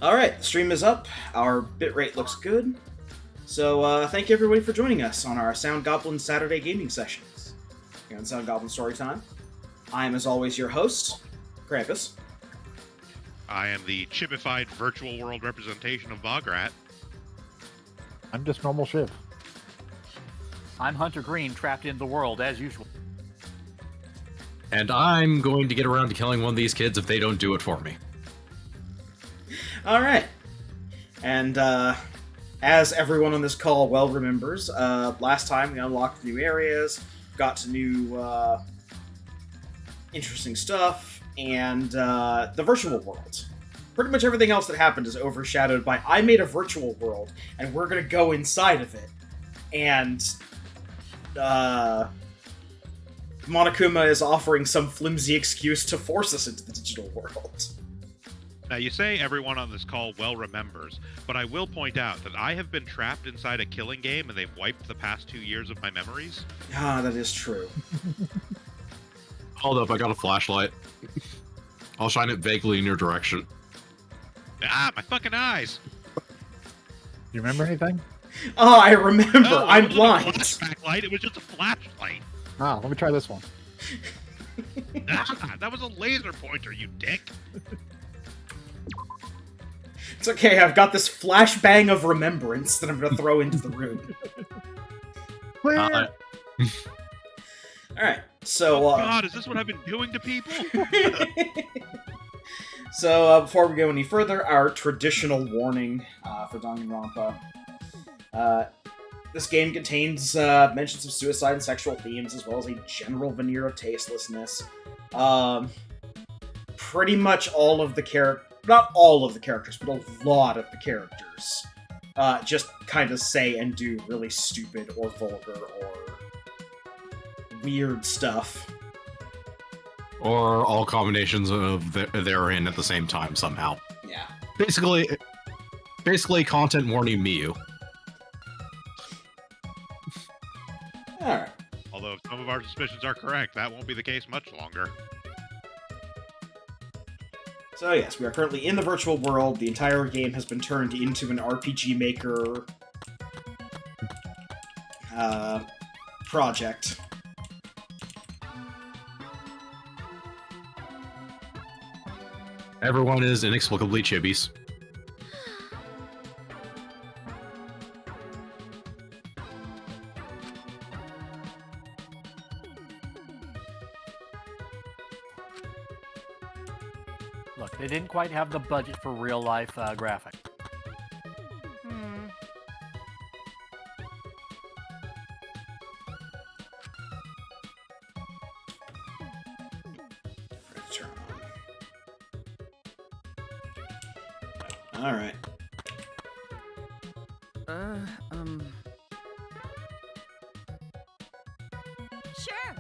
Alright, the stream is up. Our bitrate looks good. So, thank you everybody for joining us on our Sound Goblin Saturday gaming sessions here on Sound Goblin Storytime. I am, as always, your host, Krampus. I am the chipified virtual world representation of Bograt. I'm just normal Shiv. I'm Hunter Green, trapped in the world, as usual. And I'm going to get around to killing one of these kids if they don't do it for me. Alright. And, as everyone on this call well remembers, last time we unlocked new areas, got to new, interesting stuff, and, the virtual world. Pretty much everything else that happened is overshadowed by, I made a virtual world, and we're gonna go inside of it. And, Monokuma is offering some flimsy excuse to force us into the digital world. Now, you say everyone on this call well remembers, but I will point out that I have been trapped inside a killing game and they've wiped the past 2 years of my memories. Ah, that is true. Hold up, I got a flashlight. I'll shine it vaguely in your direction. Ah, my fucking eyes! Do you remember anything? Oh, I remember. No, I'm it wasn't blind. a flashback light, it was just a flashlight. Ah, let me try this one. Ah, that was a laser pointer, you dick. It's okay, I've got this flashbang of remembrance that I'm gonna throw into the room. Clear! Alright, so, God, is this what I've been doing to people? So, before we go any further, our traditional warning for Danganronpa. This game contains mentions of suicide and sexual themes, as well as a general veneer of tastelessness. Pretty much all of the not all of the characters, but a lot of the characters just kind of say and do really stupid or vulgar or weird stuff. Or all combinations of therein at the same time somehow. Yeah. Basically content warning Miyu. Alright. Although if some of our suspicions are correct, that won't be the case much longer. So yes, we are currently in the virtual world. The entire game has been turned into an RPG Maker project. Everyone is inexplicably chibis. Look, they didn't quite have the budget for real-life graphic. Turn on. Alright. Sure.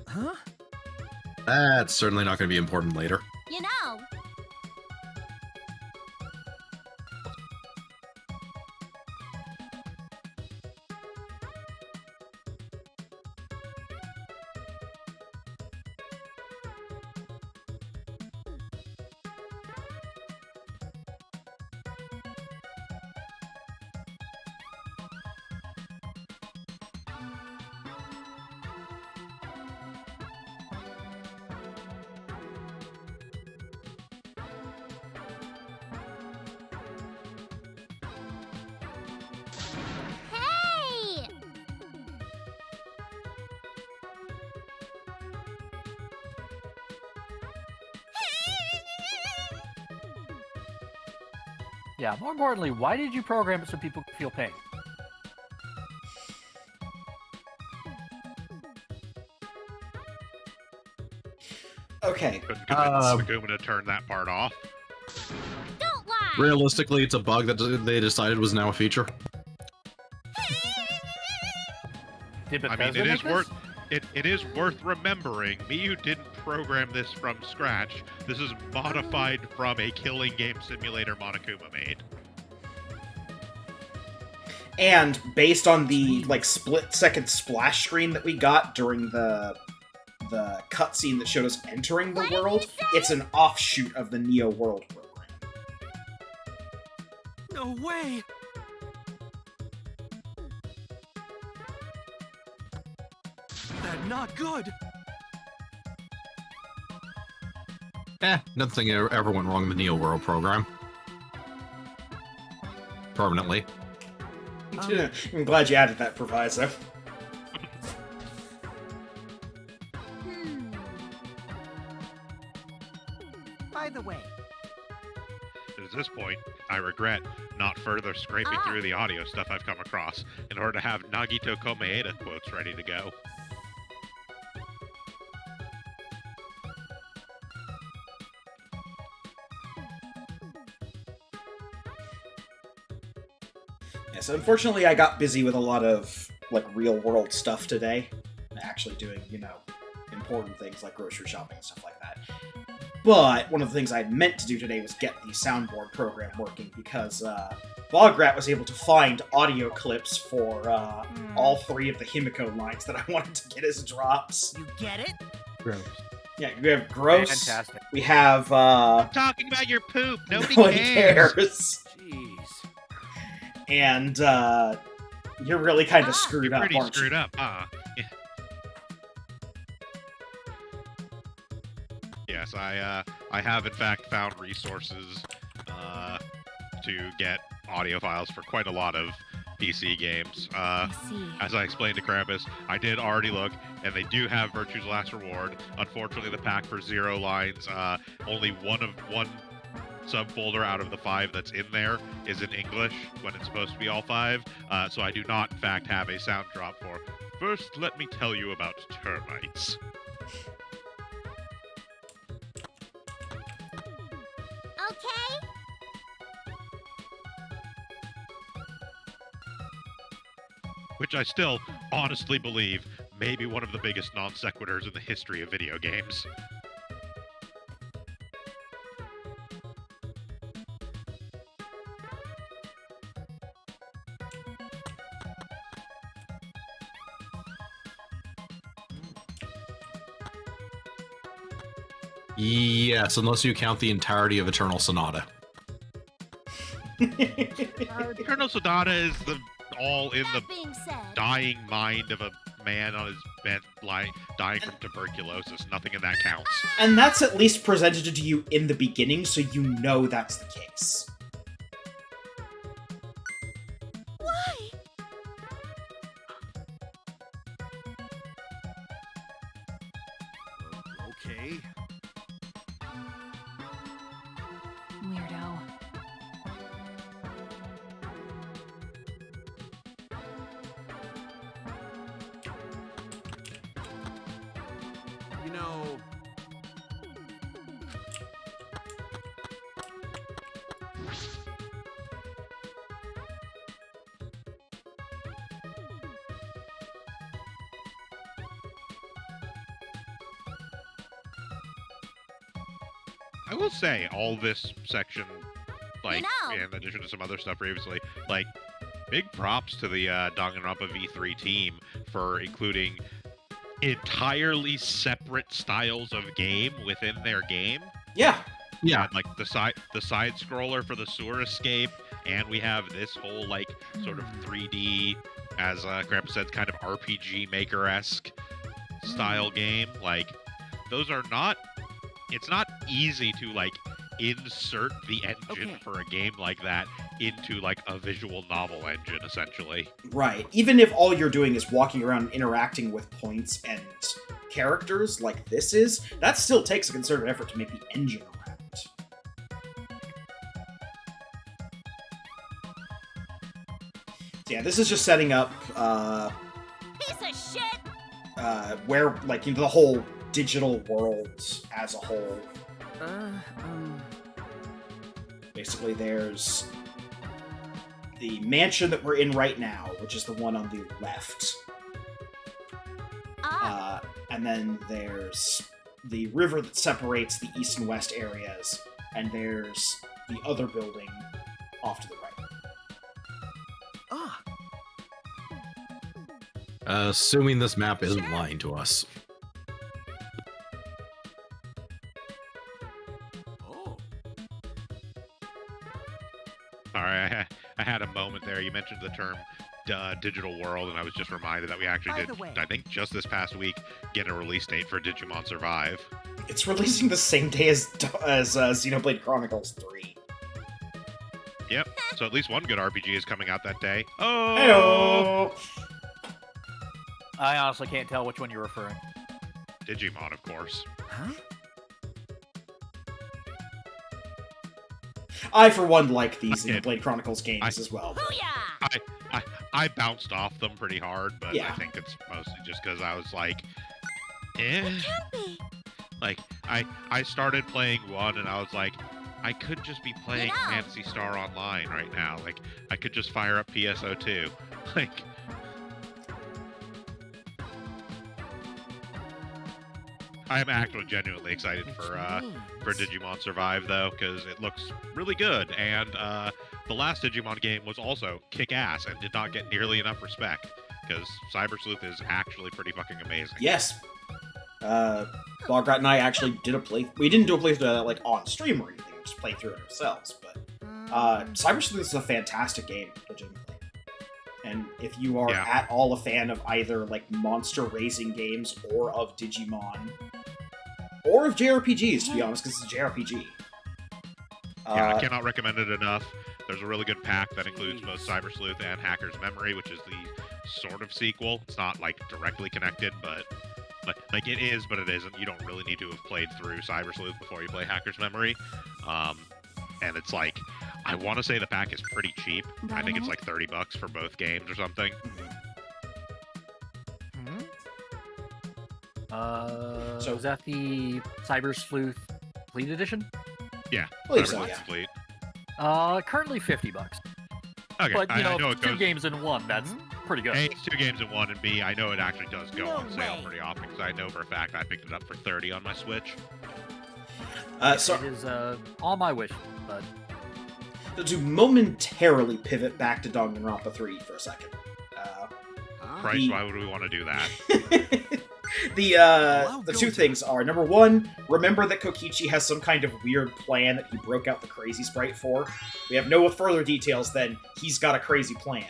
Huh? That's certainly not going to be important later. You know. Hey! Yeah, more importantly, why did you program it so people could feel pain? Okay. Couldn't convince Saguma to turn that part off. Don't lie! Realistically, it's a bug that they decided was now a feature. Did I mean, Bethesda it make is this? worth it is worth remembering. Miyu didn't program this from scratch. This is modified from a killing game simulator Monokuma made. And based on the split-second splash screen that we got during the cutscene that showed us entering the What did you world, say? it's an offshoot of the Neo World program. No way! That's not good! Nothing ever went wrong in the Neo World program. Permanently. I'm glad you added that proviso. Hmm. By the way, At this point, I regret not further scraping through the audio stuff I've come across in order to have Nagito Komeeda quotes ready to go. Yes, unfortunately, I got busy with a lot of real-world stuff today. Actually doing, important things like grocery shopping and stuff like that. But one of the things I meant to do today was get the soundboard program working because Bograt was able to find audio clips for all 3 of the Himiko lines that I wanted to get as drops. you get it? Gross. Yeah, we have gross. Fantastic. We have I'm talking about your poop. Nobody nobody cares. cares. Jeez. And you're really kind of screwed You're up, pretty aren't screwed you? up, huh? Yes, I have in fact found resources to get audio files for quite a lot of PC games. I see. As I explained to Krampus, I did already look, and they do have Virtue's Last Reward. Unfortunately, the pack for 0 lines, only one subfolder out of the 5 that's in there is in English when it's supposed to be all 5. So I do not, in fact, have a sound drop for. First, let me tell you about termites. Okay. Which I still honestly believe may be one of the biggest non sequiturs in the history of video games. Yes, unless you count the entirety of Eternal Sonata. Colonel Sonata is the all in the That being said, dying mind of a man on his bed dying from tuberculosis. Nothing in that counts. And that's at least presented to you in the beginning, so you know that's the case. why? Okay. Weirdo. You know, I will say, all this section, like, know. in addition to some other stuff previously, like, big props to the Danganronpa V3 team for including entirely separate styles of game within their game. Yeah. Yeah, Like the side scroller for the sewer escape, and we have this whole like sort of 3D, as Grandpa said, kind of RPG Maker-esque style game. Like, those are not. It's not easy to like insert the engine Okay. for a game like that into like a visual novel engine, essentially. Right. Even if all you're doing is walking around and interacting with points and characters like this is, that still takes a concerted effort to make the engine around. So yeah, this is just setting up Piece of shit. where the whole digital world as a whole. Basically, there's the mansion that we're in right now, which is the one on the left. And then there's the river that separates the east and west areas, and there's the other building off to the right. Assuming this map isn't lying to us. Oh. All right, I had a moment there. You mentioned the term digital world, and I was just reminded that we actually By did, the way. I think just this past week, get a release date for Digimon Survive. It's releasing the same day as Xenoblade Chronicles 3. Yep. So at least one good RPG is coming out that day. Oh! Heyo! I honestly can't tell which one you're referring. Digimon, of course. Huh? I, for one, like these I did. Xenoblade Chronicles games as well. Booyah! I bounced off them pretty hard, but Yeah. I think it's mostly just because I was like, eh. Can't be. Like, I started playing one, and I was like, I could just be playing know. Phantasy Star Online right now. Like, I could just fire up PSO2. Like, I am actually genuinely excited for Digimon Survive, though, because it looks really good, and the last Digimon game was also kick-ass and did not get nearly enough respect, because Cyber Sleuth is actually pretty fucking amazing. Yes. Bograt and I actually did a play. We didn't do a playthrough like on stream or anything. We just played through it ourselves. But Cyber Sleuth is a fantastic game, legitimately. And if you are Yeah. at all a fan of either like monster raising games or of Digimon, or of JRPGs, to be honest, because it's a JRPG. Yeah, I cannot recommend it enough. There's a really good pack that includes both Cyber Sleuth and Hacker's Memory, which is the sort of sequel. It's not like directly connected, but like it is, but it isn't. You don't really need to have played through Cyber Sleuth before you play Hacker's Memory. And it's like, I want to say the pack is pretty cheap. I think it's like $30 for both games or something. So- Is that the Cyber Sleuth Complete Edition? Yeah, I believe Cyber so, Sleuth yeah. Complete. Currently $50. Okay, But you I know, know it two goes. games in one. That's pretty good. A, it's 2 games in 1, and B, I know it actually does go No on sale way. pretty often, because I know for a fact I picked it up for $30 on my Switch. So It is on my wish, but to momentarily pivot back to Danganronpa 3 for a second. Christ, The- why would we want to do that? The two things are, number one, remember that Kokichi has some kind of weird plan that he broke out the crazy sprite for. We have no further details than he's got a crazy plan.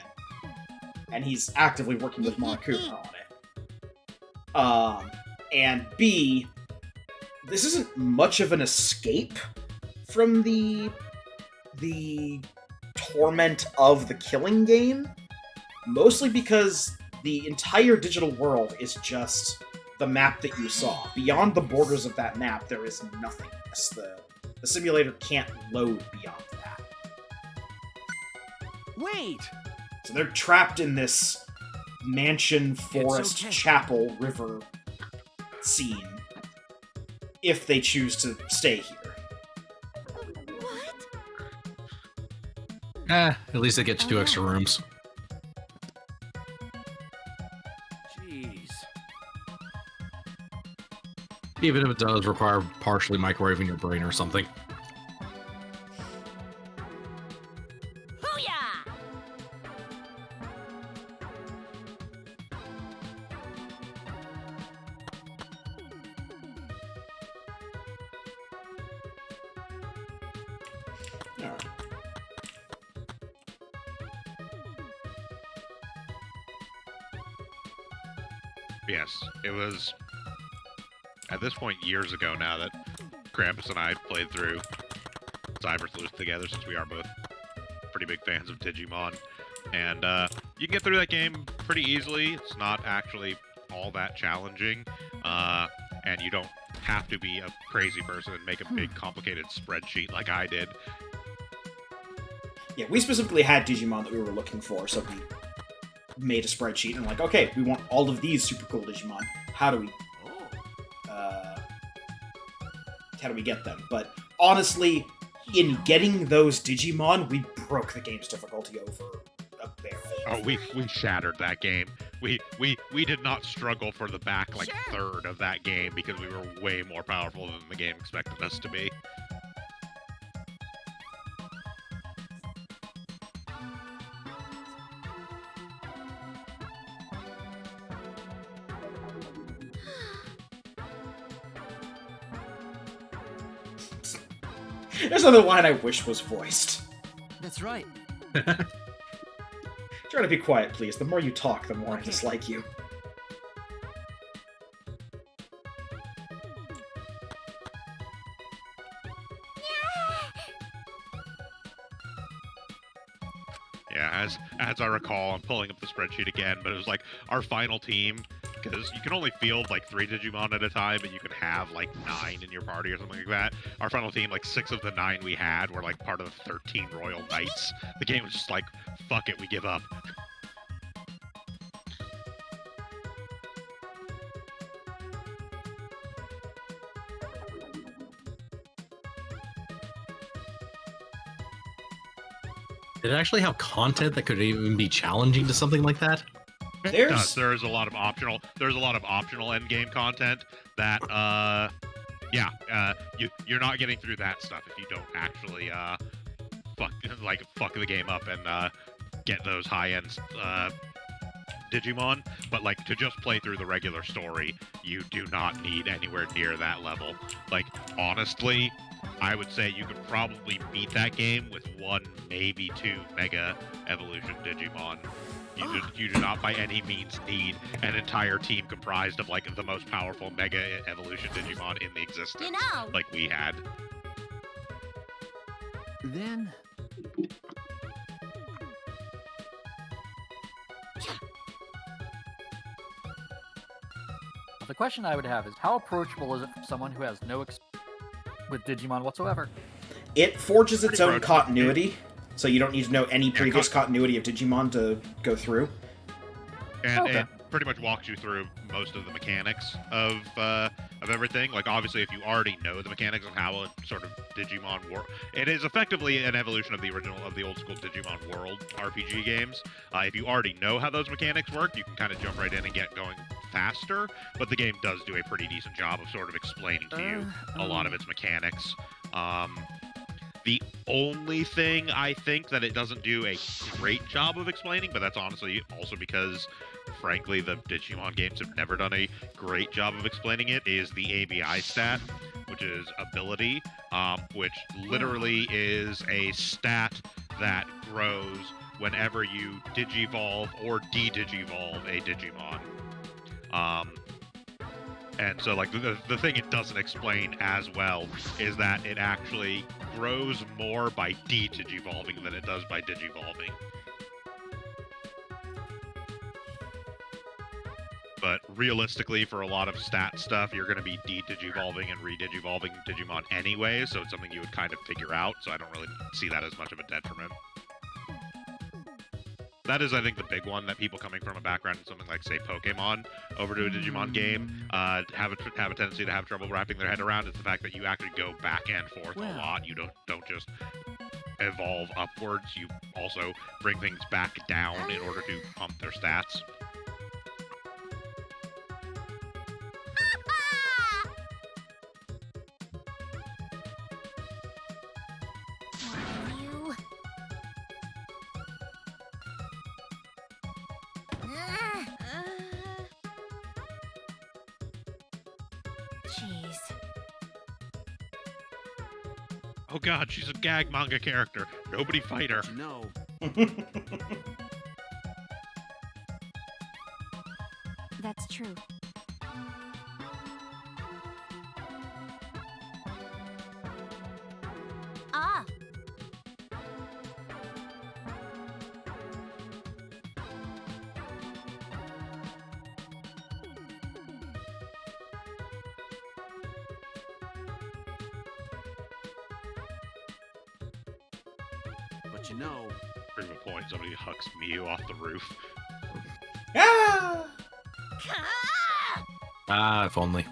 And he's actively working with Monokuma on it. And B, this isn't much of an escape from the torment of the killing game, mostly because the entire digital world is just the map that you saw. Beyond the borders of that map, there is nothingness. The simulator can't load beyond that. Wait! So they're trapped in this mansion, forest, okay. chapel, river scene, if they choose to stay here. What? At least they get 2 extra rooms. Jeez. Even if it does require partially microwaving your brain or something. Booyah! Alright. Yes, it was at this point years ago now that Krampus and I played through Cyber Sleuth together, since we are both pretty big fans of Digimon. And you can get through that game pretty easily. It's not actually all that challenging. And you don't have to be a crazy person and make a big complicated spreadsheet like I did. Yeah, we specifically had Digimon that we were looking for, so we made a spreadsheet and like, okay, we want all of these super cool Digimon. How do we get them? But honestly, in getting those Digimon, we broke the game's difficulty over a barrel. Oh, we shattered that game. We did not struggle for the back like third of that game because we were way more powerful than the game expected us to be. There's another line I wish was voiced. That's right. Try to be quiet, please. The more you talk, the more I dislike you. Yeah, as I recall, I'm pulling up the spreadsheet again, but it was like our final team, because you can only field like 3 Digimon at a time, and you can have like 9 in your party or something like that. Our final team, like 6 of the 9 we had were like part of the 13 Royal Knights. The game was just like, fuck it, we give up. Did it actually have content that could even be challenging to something like that? There's a lot of optional. There's a lot of optional end game content that, you're not getting through that stuff if you don't actually fuck the game up and get those high end Digimon. But like to just play through the regular story, you do not need anywhere near that level. Like honestly, I would say you could probably beat that game with 1, maybe 2 Mega Evolution Digimon. You do not by any means need an entire team comprised of like the most powerful Mega Evolution Digimon in the existence, You know. like we had. Then The question I would have is, how approachable is it for someone who has no experience with Digimon whatsoever? It forges its Pretty own approachable. continuity, so you don't need to know any previous continuity of Digimon to go through. And Okay. it pretty much walks you through most of the mechanics of everything. Like obviously, if you already know the mechanics of how a sort of Digimon work, it is effectively an evolution of the old school Digimon World RPG games. If you already know how those mechanics work, you can kind of jump right in and get going faster. But the game does do a pretty decent job of sort of explaining to you a lot of its mechanics. The only thing I think that it doesn't do a great job of explaining, but that's honestly also because, frankly, the Digimon games have never done a great job of explaining it, is the ABI stat, which is ability, which literally is a stat that grows whenever you digivolve or de-digivolve a Digimon. And so, like, the thing it doesn't explain as well is that it actually grows more by de-digivolving than it does by digivolving. But realistically, for a lot of stat stuff, you're going to be de-digivolving and re-digivolving Digimon anyway, so it's something you would kind of figure out, so I don't really see that as much of a detriment. That is, I think, the big one that people coming from a background in something like, say, Pokemon over to a Digimon game have a tendency to have trouble wrapping their head around. It's the fact that you actually go back and forth a lot. You don't just evolve upwards. You also bring things back down in order to pump their stats. You. Jeez. Oh god, she's a gag manga character. Nobody fight her. No. That's true. Ah. But you know. Prove a point, somebody hucks Mew off the roof. Ah! Ah, if only.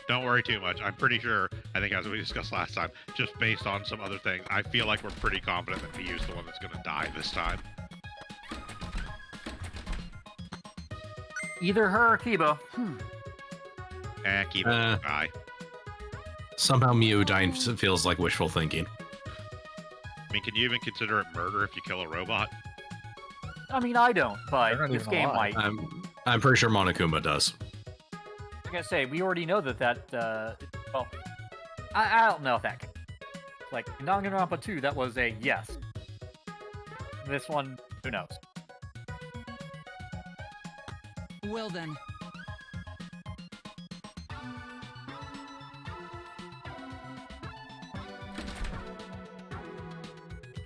Don't worry too much. I'm pretty sure, I think as we discussed last time, just based on some other things, I feel like we're pretty confident that Mew's the one that's going to die this time. Either her or Kiba. Keep it die. Somehow Mew dying feels like wishful thinking. I mean, can you even consider it murder if you kill a robot? I mean, I don't, They're but not this even game alive. might. I'm pretty sure Monokuma does. I was gonna say, we already know that, well, I don't know if that counts. Like, in Danganronpa 2, that was a yes. This one, who knows? Well then.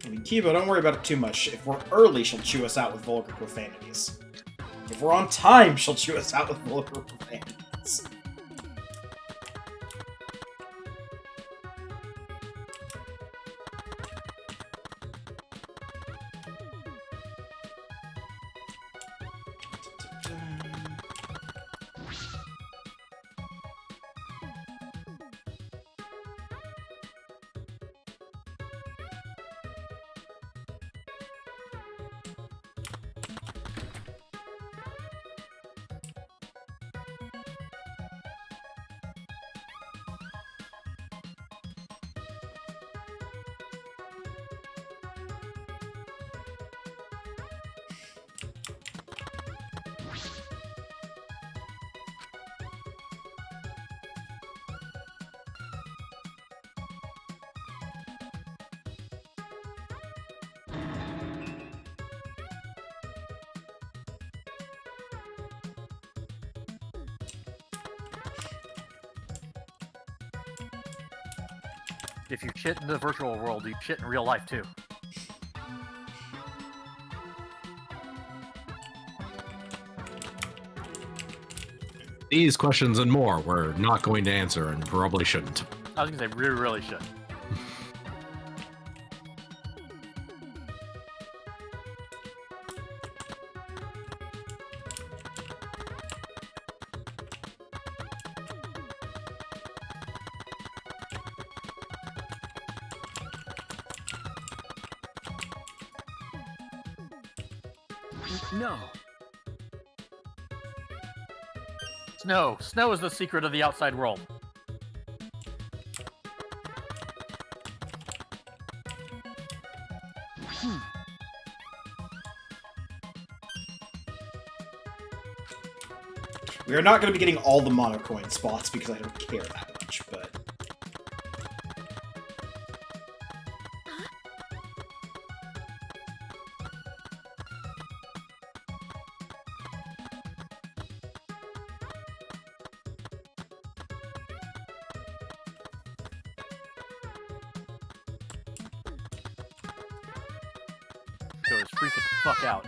I mean, Kibo, don't worry about it too much. If we're early, she'll chew us out with vulgar profanities. If we're on time, she'll chew us out with vulgar profanities. If you shit in the virtual world, you shit in real life too. These questions and more we're not going to answer and probably shouldn't. I was gonna say, we really should. No. Snow. Snow is the secret of the outside world. We are not going to be getting all the monocoin spots because I don't care that much, but... So it's freaking the fuck out.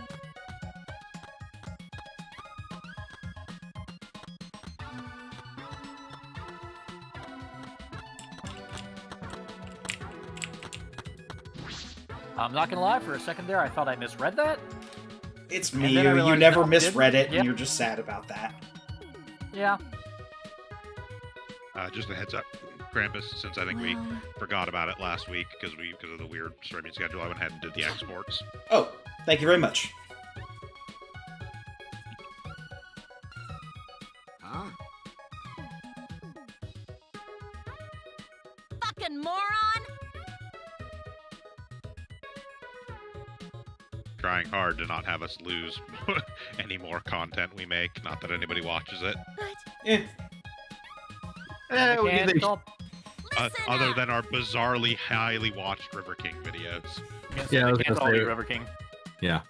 I'm not gonna lie, for a second there, I thought I misread that. It's And me, then I you realized never no, I misread didn't. it, Yep. and you're just sad about that. Yeah. Just a heads up, Krampus, since I think we Well, forgot about it last week because of the weird streaming schedule, I went ahead and did the exports. Oh, thank you very much. Huh? fucking moron! Trying hard to not have us lose any more content we make. Not that anybody watches it. But Eh, we And do- don't- listen Other up. than our bizarrely highly watched River King videos. Yeah, I was they can't gonna all be say- River King. yeah.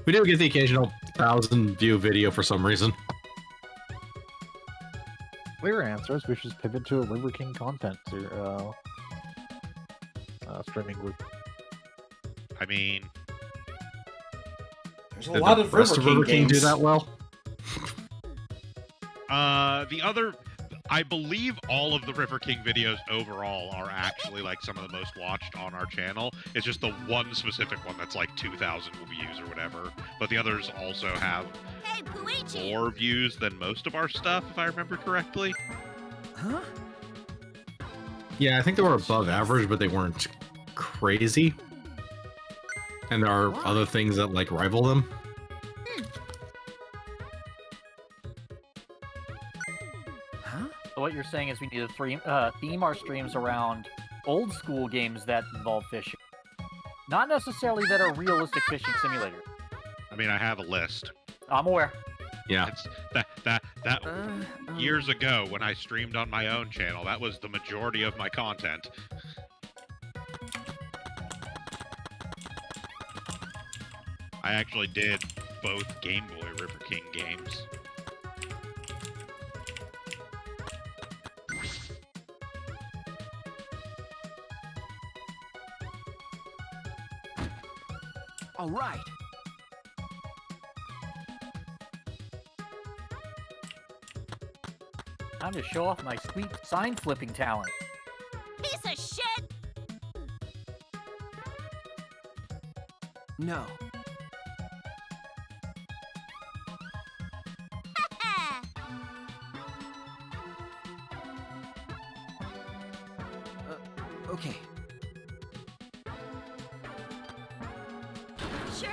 We do get the occasional 1,000-view video for some reason. Clear answers. We should just pivot to a River King content streaming group. I mean, there's a Did lot the of rest River of King River King games. do that well? I believe all of the River King videos overall are actually like some of the most watched on our channel. It's just the one specific one that's like 2,000 views or whatever. But the others also have Hey, Puichi! more views than most of our stuff, if I remember correctly. Huh? Yeah, I think they were above average, but they weren't crazy. And there are Why? other things that like rival them. Huh? So what you're saying is we need to theme our streams around old school games that involve fishing. Not necessarily that are realistic fishing simulators. I mean, I have a list. I'm aware. Yeah. It's that years ago when I streamed on my own channel, that was the majority of my content. I actually did both Game Boy River King games. All right. Time to show off my sweet sign flipping talent. Piece of shit! No. Okay. Sure.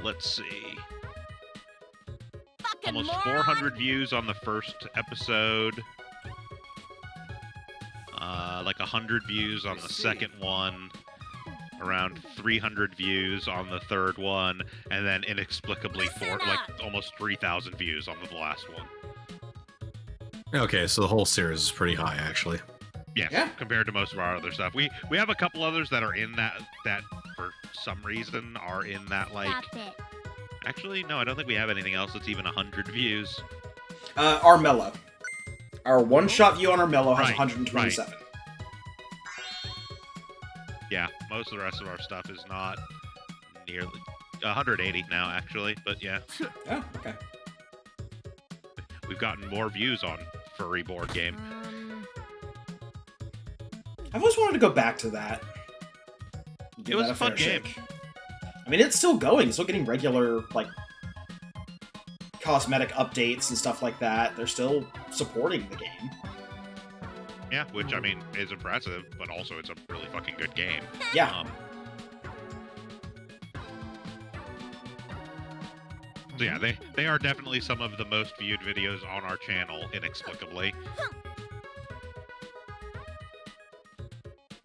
Let's see. Fucking Almost moron. 400 views on the first episode. Like 100 views on the second one. Around 300 views on the third one, and then inexplicably Listen up. almost 3,000 views on the last one. Okay, so the whole series is pretty high, actually. Yes, Yeah. compared to most of our other stuff. We have a couple others that are in that for some reason are in that like. Stop it. Actually, no, I don't think we have anything else that's even 100 views. Armello. Our one-shot view on Armello has Right, 127. Yeah, most of the rest of our stuff is not nearly 180 now, actually. But yeah, Oh, okay. we've gotten more views on Furry Board Game. I've always wanted to go back to that. Give It was that a fun fair game. shake. I mean, it's still going. It's still getting regular, like, cosmetic updates and stuff like that. They're still supporting the game. Yeah, which I mean is impressive, but also it's a really fucking good game. Yeah. So yeah, they are definitely some of the most viewed videos on our channel, inexplicably.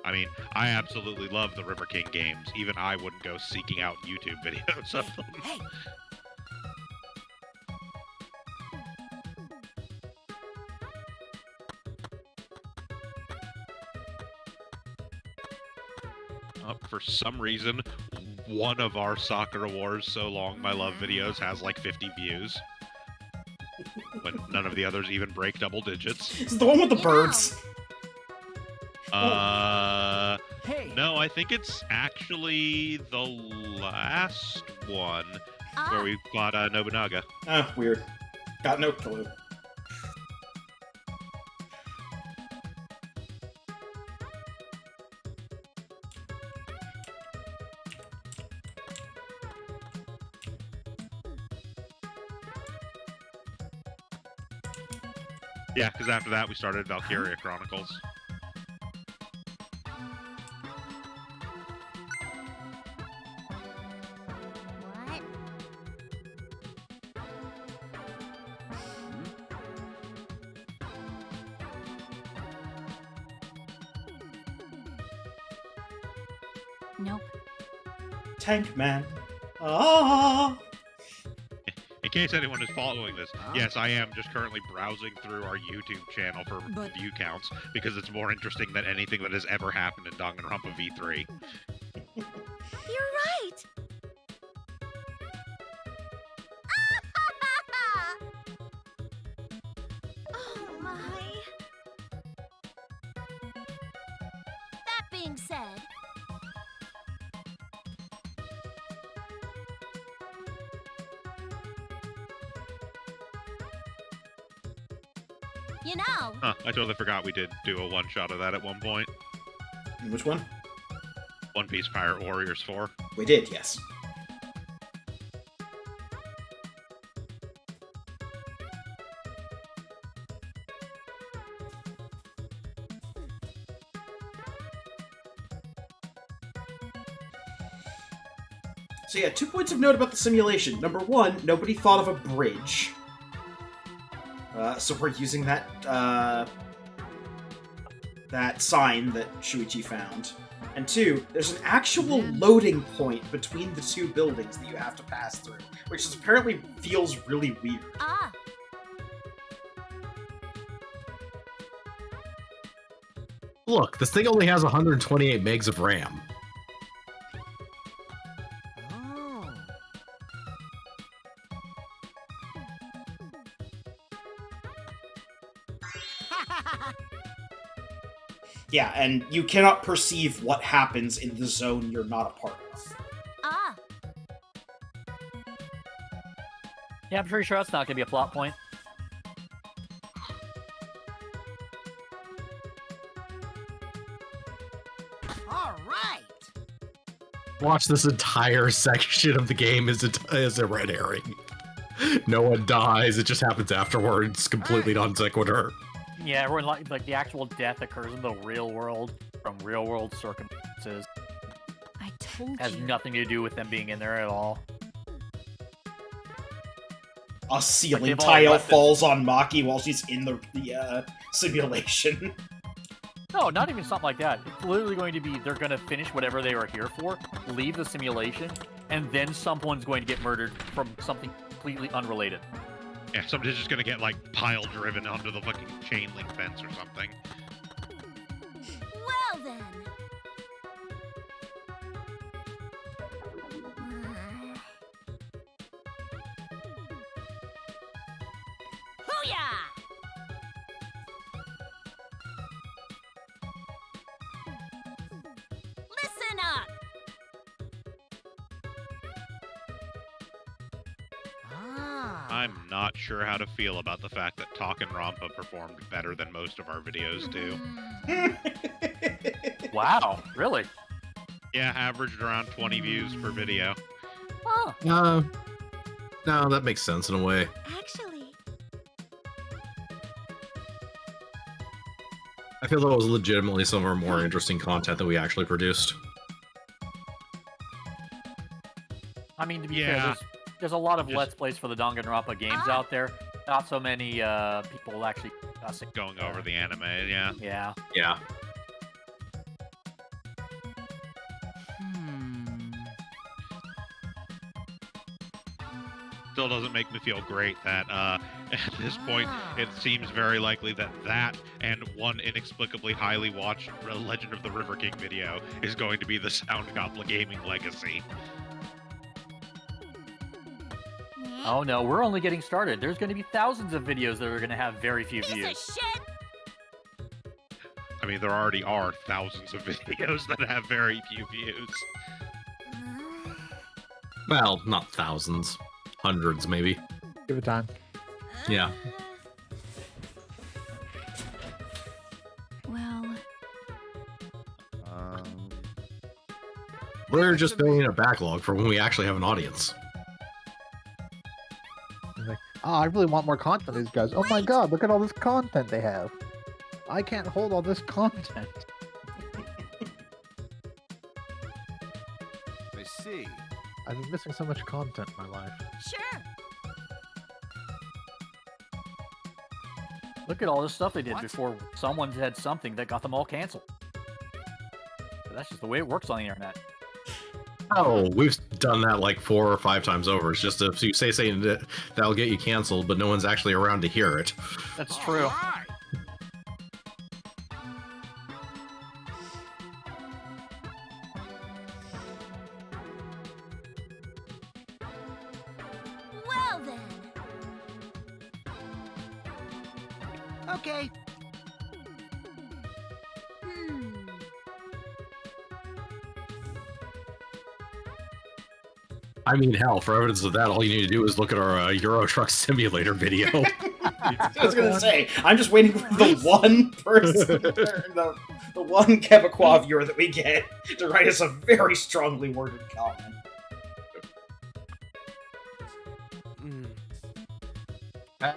I mean, I absolutely love the River King games. Even I wouldn't go seeking out YouTube videos of them. Hey. For some reason, one of our Sakura Wars So Long My Love videos has like 50 views. When none of the others even break double digits. It's the one with the birds. Hey. No, I think it's actually the last one where we fought Nobunaga. Oh, weird. Got no clue. Yeah, because after that we started Valkyria Chronicles. What? Nope. Tank Man. Ah. In case anyone is following this, yes, I am just currently browsing through our YouTube channel for But- view counts because it's more interesting than anything that has ever happened in Danganronpa V3. You're right. Oh my. That being said, you know, Huh, I totally forgot we did do a one-shot of that at one point. Which one? One Piece Pirate Warriors 4. We did, yes. So yeah, 2 points of note about the simulation. Number one, nobody thought of a bridge. So we're using that that sign that Shuichi found. And 2, there's an actual loading point between the 2 buildings that you have to pass through, which is apparently feels really weird. Ah. Look, this thing only has 128 megs of RAM. Oh. Yeah, and you cannot perceive what happens in the zone you're not a part of. Ah. Yeah, I'm pretty sure that's not going to be a plot point. All right. Watch, this entire section of the game is a red herring. No one dies, it just happens afterwards, completely non sequitur. Yeah, everyone like the actual death occurs in the real world from real world circumstances. I told Has you. nothing to do with them being in there at all. A ceiling they've all tile left it. falls on Maki while she's in the simulation. No, not even something like that. It's literally going to be they're going to finish whatever they were here for, leave the simulation, and then someone's going to get murdered from something completely unrelated. Yeah, somebody's just gonna get like pile driven onto the fucking chain link fence or something. Well then. Hoo-yah! Listen up. Ah. I'm not sure how to feel about the fact that Danganronpa performed better than most of our videos do. Wow, really? Yeah, averaged around 20 views per video. Oh, No, that makes sense in a way. Actually, I feel that was legitimately some of our more interesting content that we actually produced. I mean, to be Yeah. fair, there's a lot of Just- Let's Plays for the Danganronpa games out there. Not so many people actually discussing. Going over the anime, yeah. Yeah. Yeah. Still doesn't make me feel great that at this point it seems very likely that that and one inexplicably highly watched Legend of the River King video is going to be the Sound Goblin gaming legacy. Oh no, we're only getting started. There's going to be thousands of videos that are going to have very few piece of views. shit. I mean, there already are thousands of videos that have very few views. Well, not thousands. Hundreds, maybe. Give it time. Yeah. Well, We're just building a backlog for when we actually have an audience. It's like, oh, I really want more content of these guys. Oh my god, look at all this content they have. I can't hold all this content. I see. I've been missing so much content in my life. sure. Look at all this stuff they did What? before someone had something that got them all canceled. But that's just the way it works on the internet. Oh, we've done that like 4 or 5 times over. It's just if you say something that'll get you canceled, but no one's actually around to hear it. That's true. All right. Well then. Okay. Hmm. I mean, hell, for evidence of that, all you need to do is look at our Euro Truck Simulator video. I was gonna say, I'm just waiting for the one person, or the one Quebecois viewer that we get to write us a very strongly worded comment.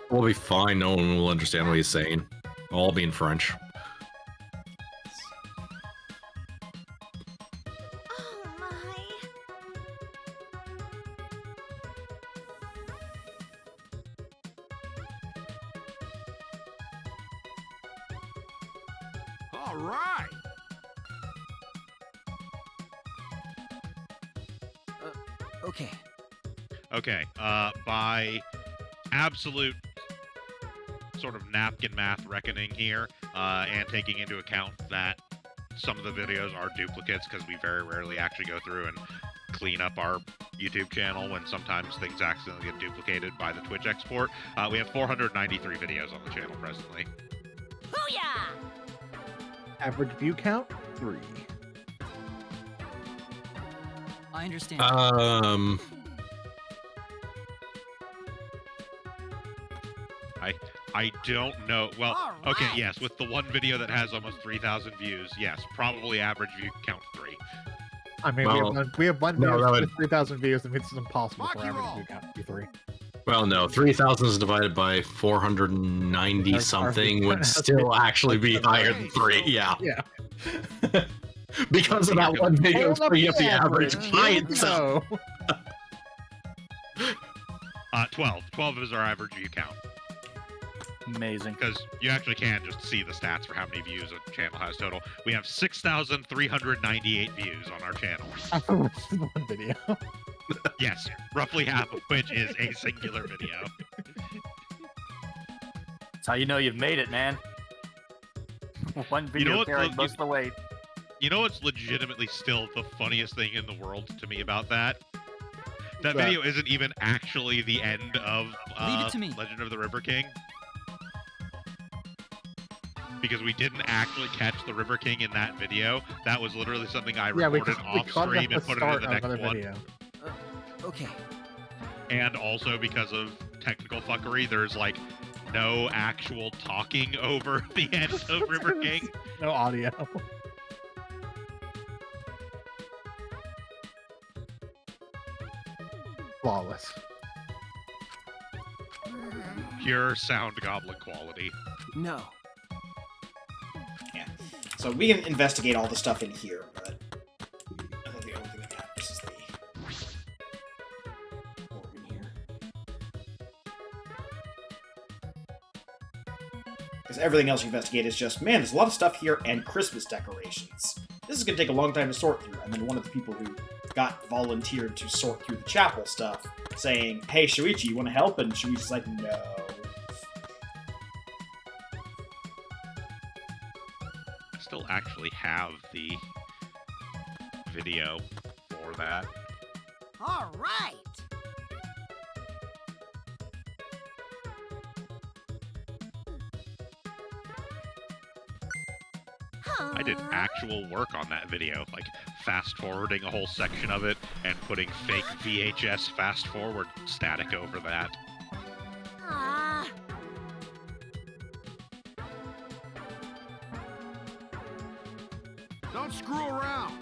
We'll be fine. No one will understand what he's saying. All be in French. Oh my. All right. Okay. Okay, by absolute sort of napkin math reckoning here, and taking into account that some of the videos are duplicates because we very rarely actually go through and clean up our YouTube channel when sometimes things accidentally get duplicated by the Twitch export. We have 493 videos on the channel presently. Booyah! Average view count 3. I understand. I don't know. Well, All okay, right. yes, with the one video that has almost 3,000 views, yes, probably average view count 3. I mean, Well, we have one no, video that with would- 3,000 views, and it's impossible for Rocky average roll. view count to be 3. Well, no, 3,000 is divided by 490 something would still actually be higher than 3. Yeah. Yeah. Because of that one video Hold up bringing up the average Here by we itself. go. 12. 12 is our average view count. Amazing. Because you actually can just see the stats for how many views a channel has total. We have 6,398 views on our channel. One video. Yes, roughly half of which is a singular video. That's how you know you've made it, man. One video what, carrying look, most of the weight. You know what's legitimately still the funniest thing in the world to me about that? That What's that? video isn't even actually the end of Leave it to me. Legend of the River King. Because we didn't actually catch the River King in that video. That was literally something I Yeah, we recorded caught off it stream at and the put it in start the of next another one. video. Okay. And also because of technical fuckery, there's like no actual talking over the end of River King. No audio. Flawless. Pure sound goblin quality. No. Yeah. So we can investigate all the stuff in here, but I think the only thing that matters is the organ here. Because everything else you investigate is just, man, there's a lot of stuff here and Christmas decorations. This is going to take a long time to sort through. And then one of the people who got volunteered to sort through the chapel stuff saying, hey, Shuichi, you want to help? And Shuichi's like, no. I still actually have the video for that. All right. I did actual work on that video, like fast forwarding a whole section of it and putting fake VHS fast forward static over that. Ah, Don't screw around.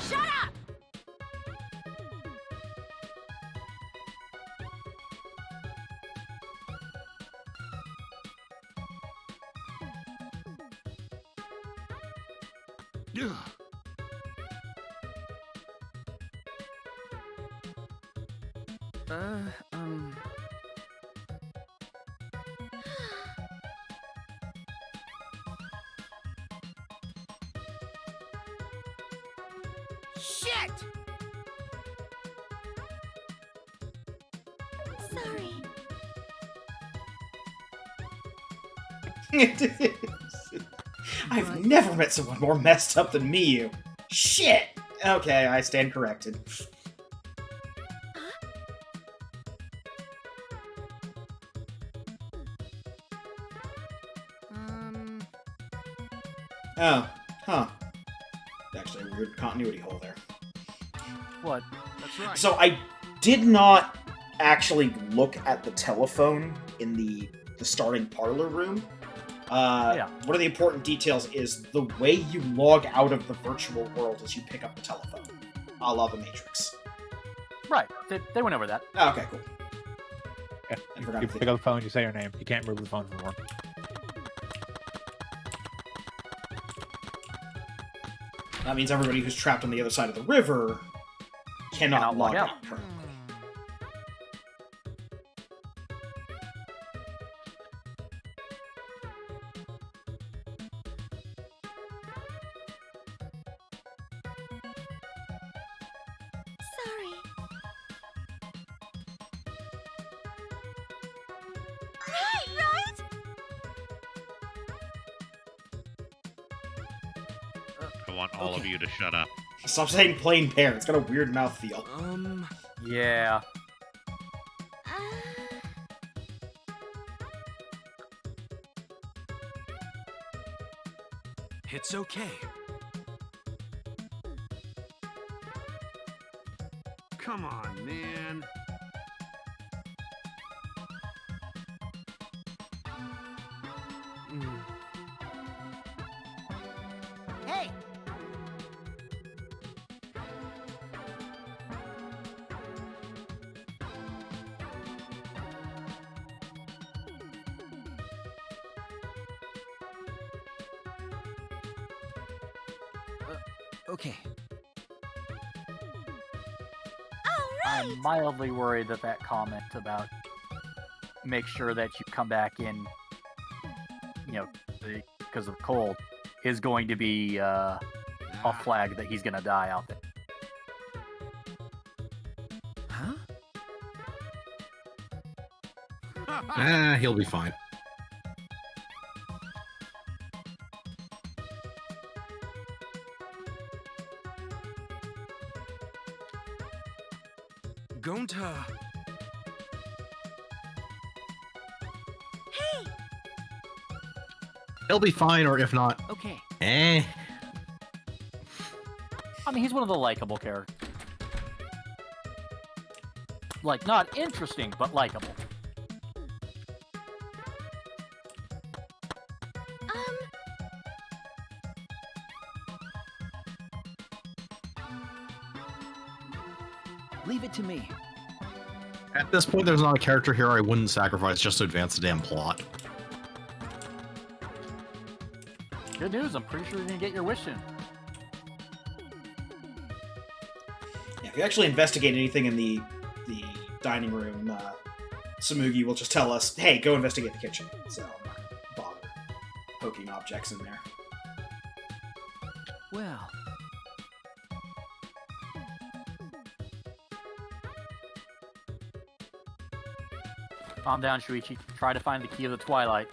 shut up! Ugh. Uh, Shit! Sorry. I've never met someone more messed up than Miyu. Shit! Okay, I stand corrected. Oh, huh. Actually, a weird continuity hole there. What? That's right. So I did not actually look at the telephone in the starting parlor room. Yeah. One of the important details is the way you log out of the virtual world is you pick up the telephone, a la the Matrix. Right. They went over that. Oh, okay, cool. Yeah. I forgot You to pick think. up the phone, you say your name. You can't move the phone from the room. That means everybody who's trapped on the other side of the river cannot Cannot log log out out. currently. Sorry. Right? I want all of Okay. you to shut up. Stop saying plain pear. It's got a weird mouthfeel. Yeah. It's okay. Come on, man. Hey! Okay. I'm mildly worried that that comment about make sure that you come back in, because of cold, is going to be a flag that he's going to die out there. Ah, he'll be fine. Gonta. He'll be fine, or if not, Okay. eh. I mean, he's one of the likable characters. Like, not interesting, but likable. Leave it to me. At this point, there's not a character here I wouldn't sacrifice just to advance the damn plot. Good news, I'm pretty sure you're going to get your wish in. Yeah, if you actually investigate anything in the dining room, Samugi will just tell us, hey, go investigate the kitchen. So I'm not going to bother poking objects in there. Well, Calm down, Shuichi. Try to find the key of the Twilight.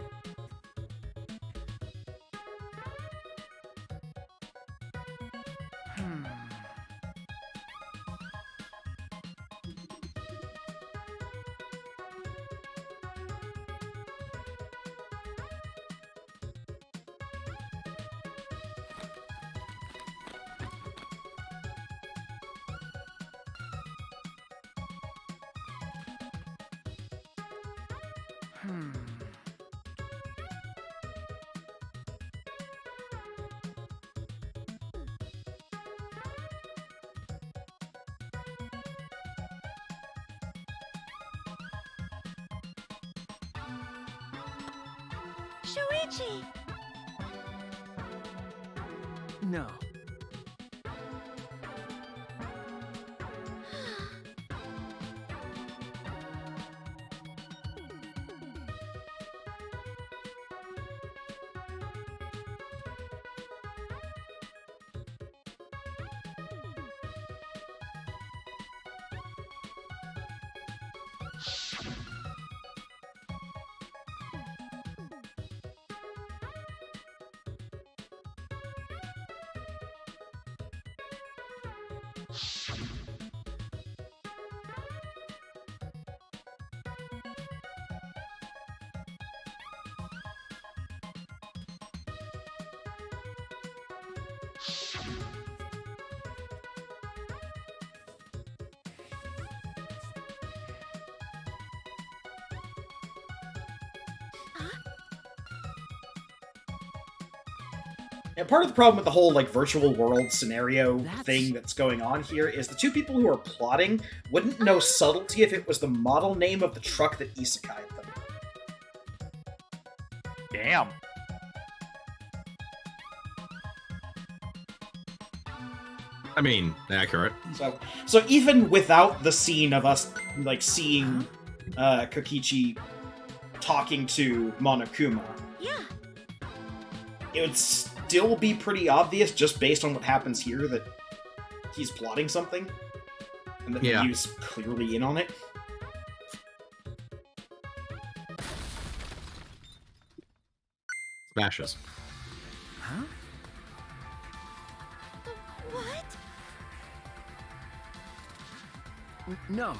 Shuichi! no. And part of the problem with the whole like virtual world scenario That's- thing that's going on here is the two people who are plotting wouldn't know subtlety if it was the model name of the truck that isekai'd them. Damn. I mean, accurate. So even without the scene of us like seeing Kokichi talking to Monokuma, Yeah. it would still be pretty obvious just based on what happens here that he's plotting something. And the Yeah. Ryu's clearly in on it. Smashes. Huh? What? No.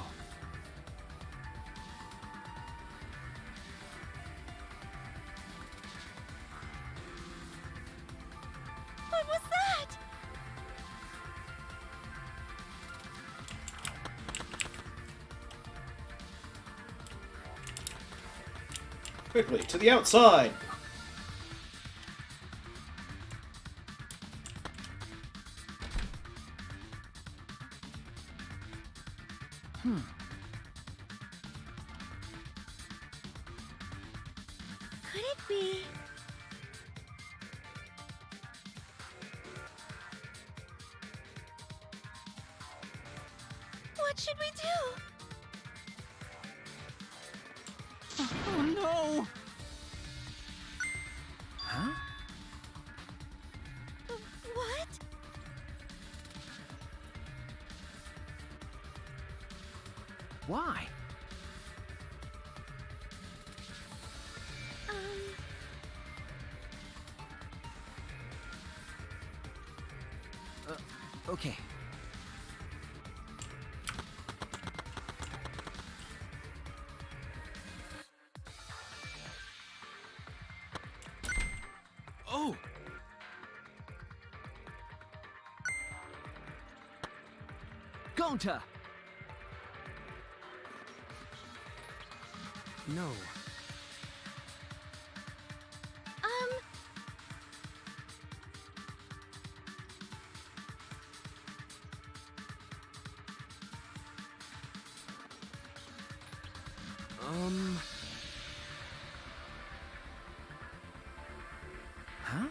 What was that? Quickly, to the outside! Could it be? What should we do? Oh no! Huh? What? Why? Okay. Oh! Gonta! No. Huh?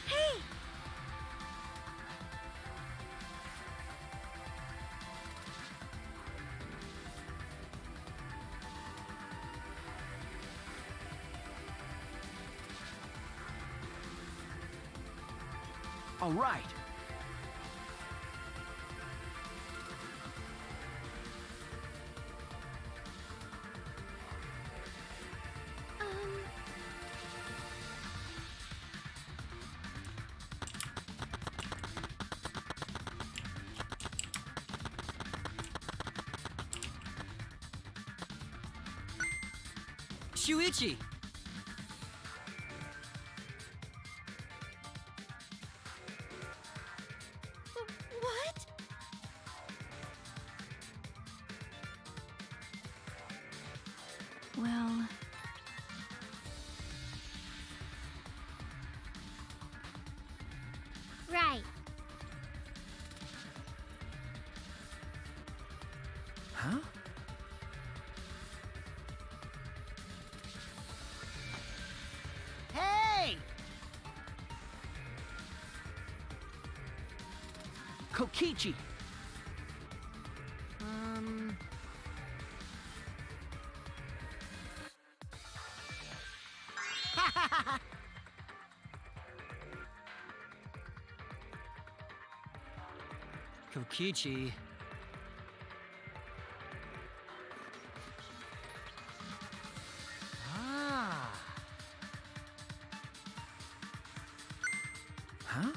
Hey! All right. Shuichi! What? Well... Right. Huh? Hey! Kokichi! Kokichi. Ah. Huh?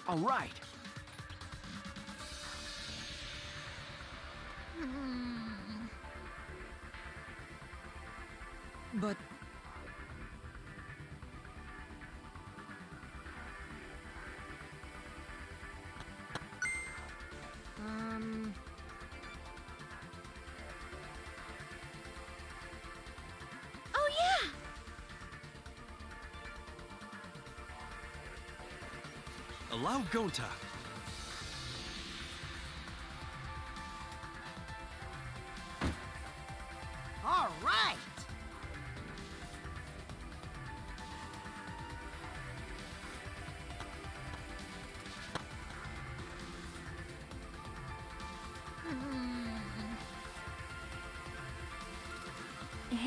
All right. But Oh yeah! Allow Gonta.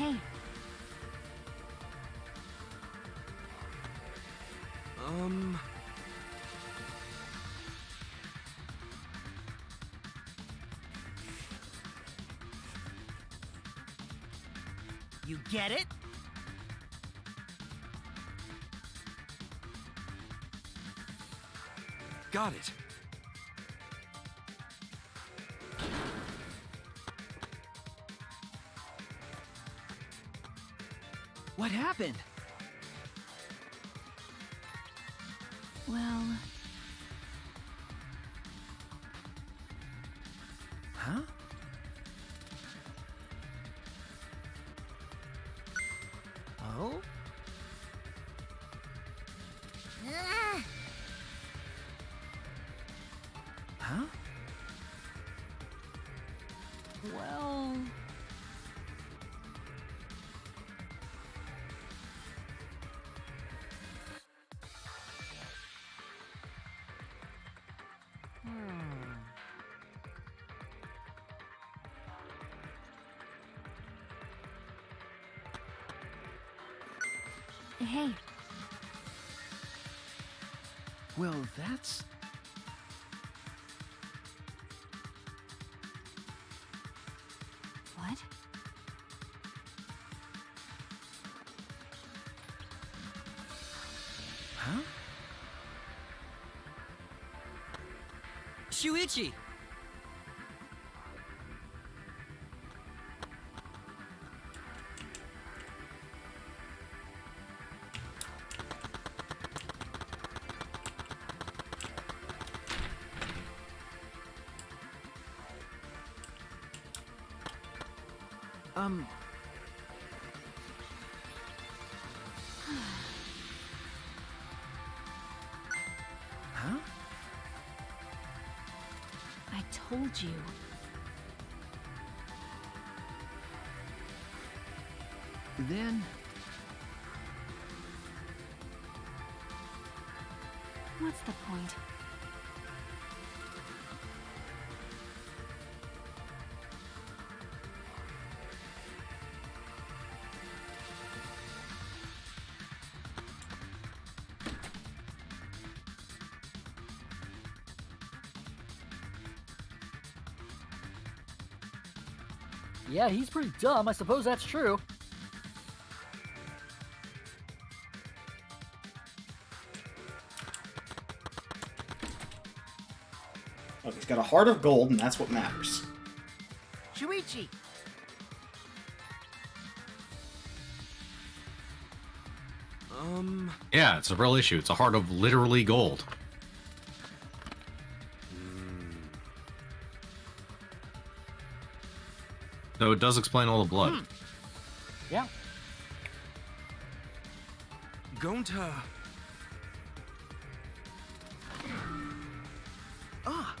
Hey, You get it? Got it. What happened? well, Huh? Oh? Huh? well, hey, Well, that's... what? Huh? Shuichi! Huh? I told you. Then... What's the point? Yeah, he's pretty dumb. I suppose that's true. Look, he's got a heart of gold, and that's what matters. Shuichi! Yeah, it's a real issue. It's a heart of literally gold. So it does explain all the blood. Yeah. Gonta. Ah!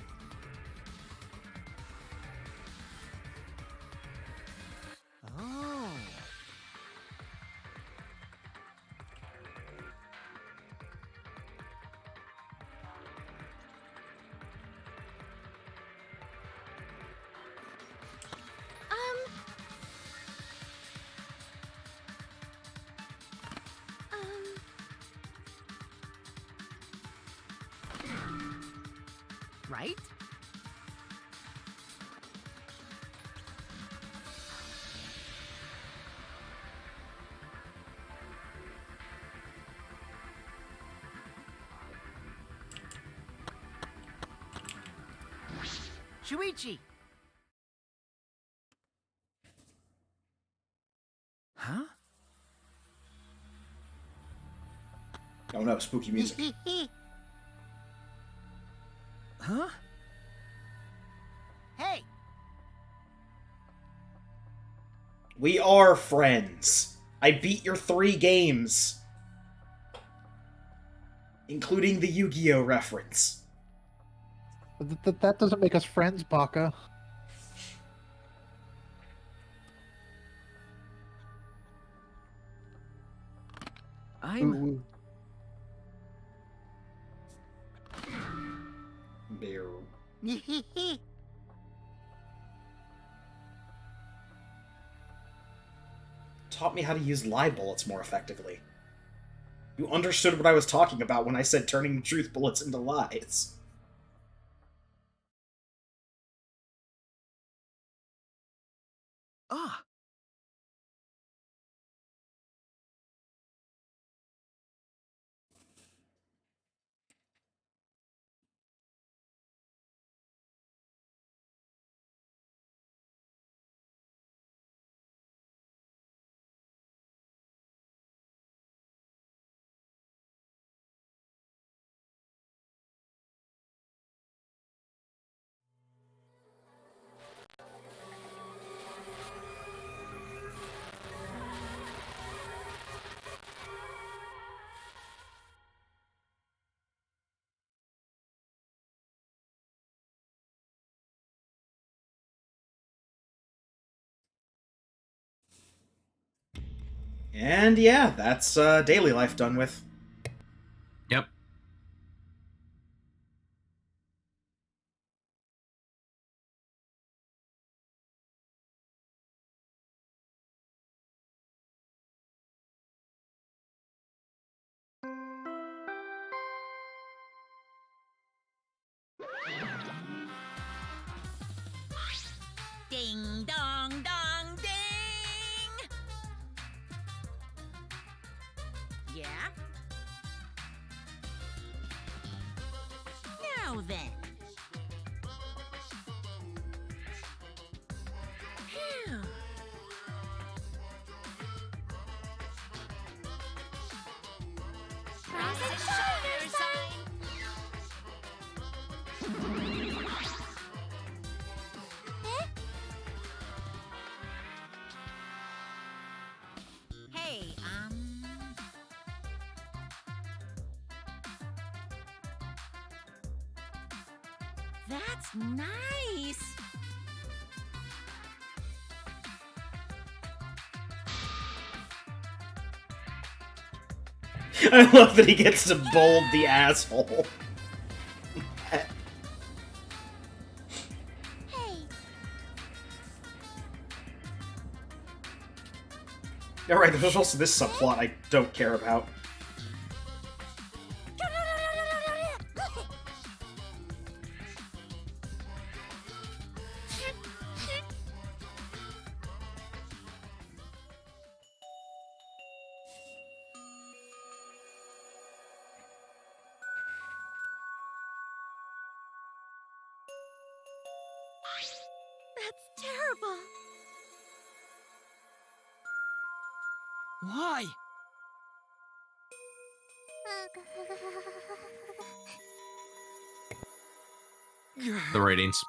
Oh... Right? Shuichi! Huh? Oh no, spooky music. Huh? Hey! We are friends. I beat your 3 games. Including the Yu-Gi-Oh! Reference. That doesn't make us friends, Baka. I'm... Ooh. Bear. taught me how to use lie bullets more effectively. You understood what I was talking about when I said turning truth bullets into lies. Ah. And yeah, that's daily life done with. Yep. Ding dong dong ding! Yeah? Now then. Phew. Rise and shine, Earthside! Hey, that's nice! I love that he gets to bold the asshole. Hey! Alright, there's also this subplot I don't care about. That's terrible! Why? The ratings.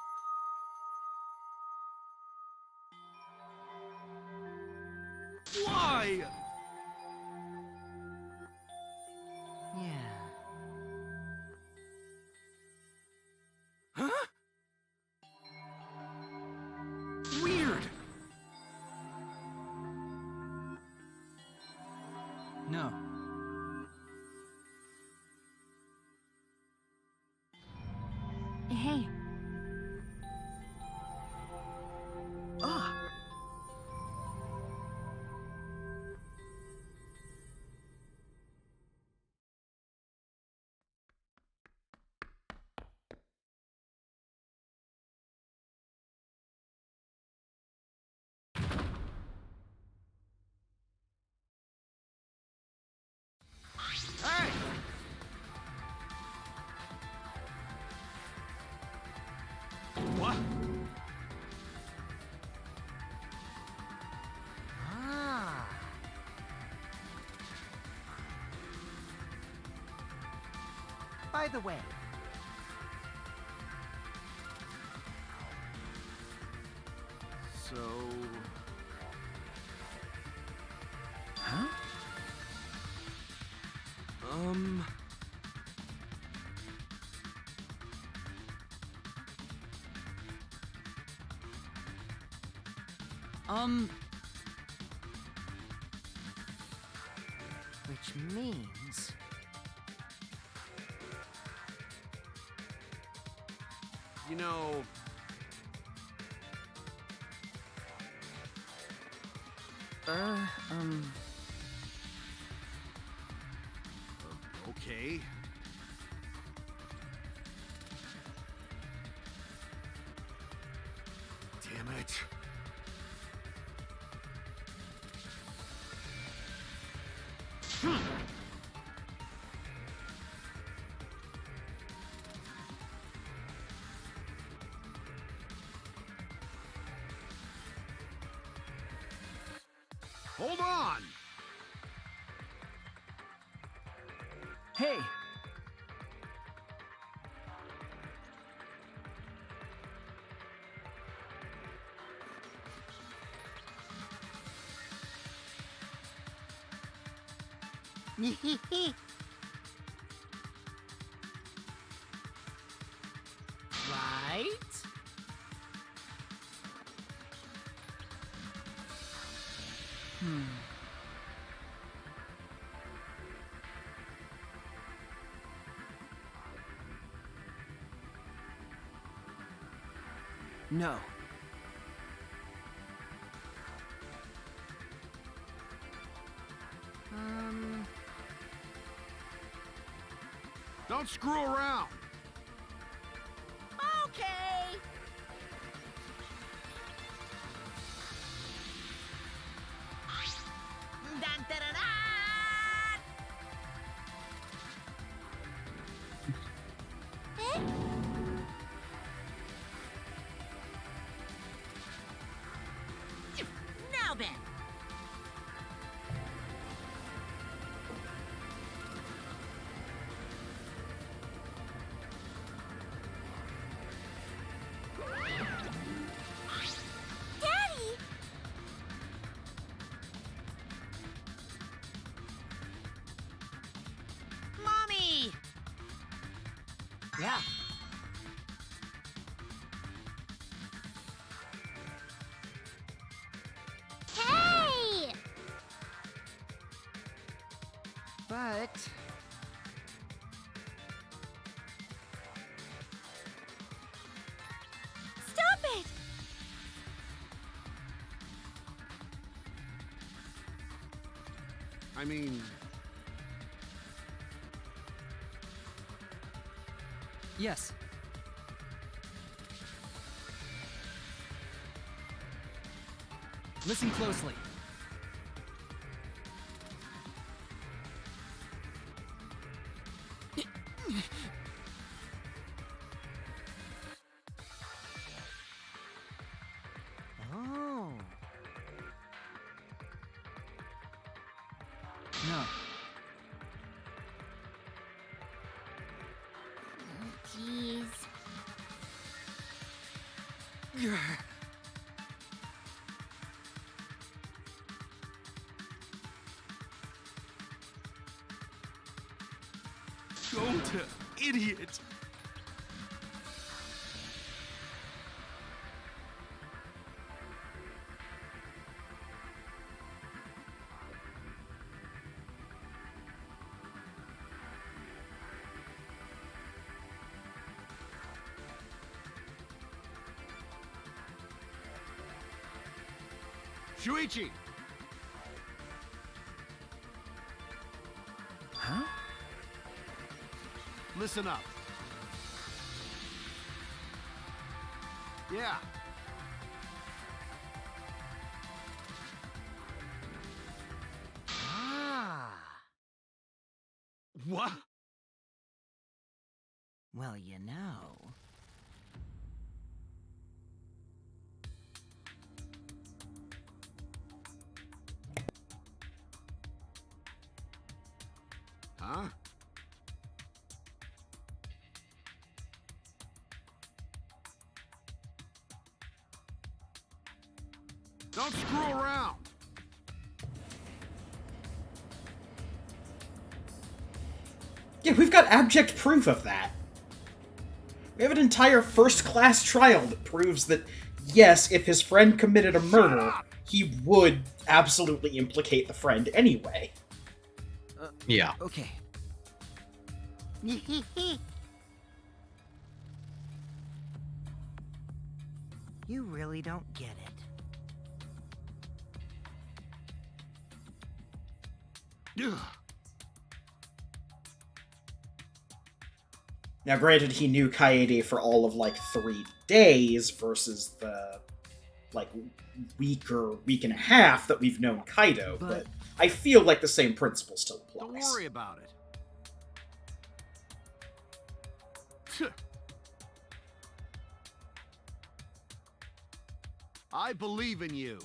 Why? Yeah. Huh? Weird. No. Hey, Ah. Hey! What? Ah. By the way, So... Huh? which means... You know, Okay. Damn it. Hold on! Hey! Right? No. Don't screw around! Okay. Dun, dun, dun, dun. Now then. Daddy! Mommy! Yeah. Hey! But... Stop it! I mean, Yes. Listen closely. Oh. No. Jeez. don't, idiot! Shuichi! Huh? Listen up. Yeah. Ah. What? Well, you know. Huh? Don't screw around! Yeah, we've got abject proof of that. We have an entire first-class trial that proves that, yes, if his friend committed a murder, he would absolutely implicate the friend anyway. Yeah. Okay. You really don't get it. Ugh. Now, granted, he knew Kaede for all of, like, 3 days versus the, like, week and a half that we've known Kaido, but I feel like the same principle still applies. Don't worry about it. I believe in you.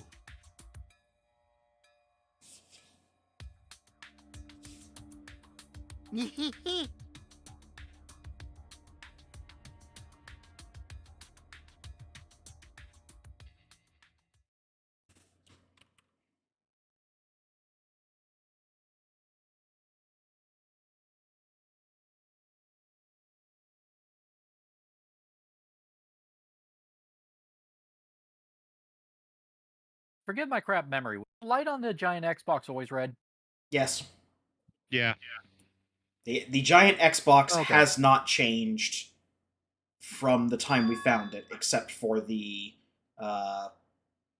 Forgive my crap memory. Was the light on the giant Xbox always red? Yes. Yeah. The giant Xbox Okay. has not changed from the time we found it, except for the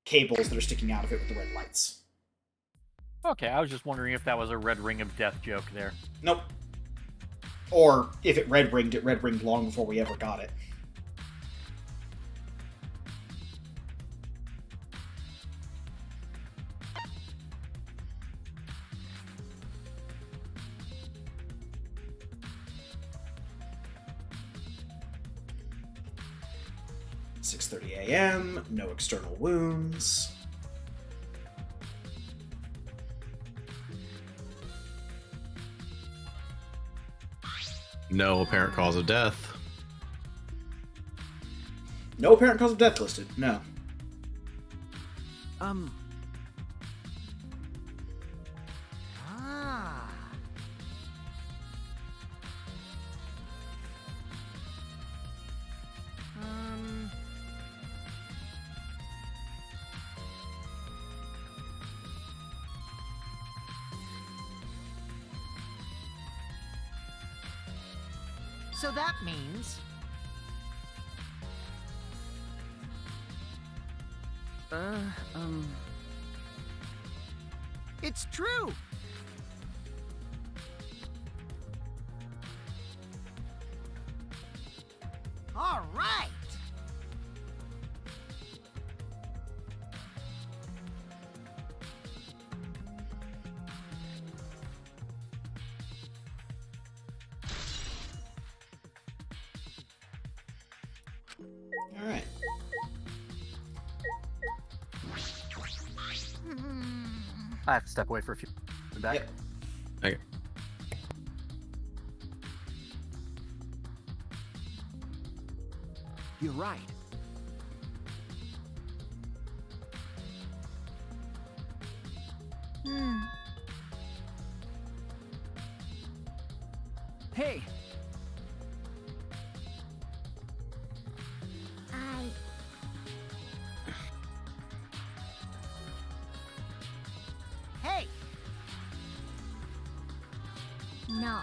cables that are sticking out of it with the red lights. Okay, I was just wondering if that was a red ring of death joke there. Nope. Or if it red ringed long before we ever got it. .30 a.m., no external wounds. No apparent cause of death. No apparent cause of death listed, no. Ah. So that means... It's true! All right! Alright. I have to step away for a few. Back. Yep. Okay. You're right. Hey! Hey! No.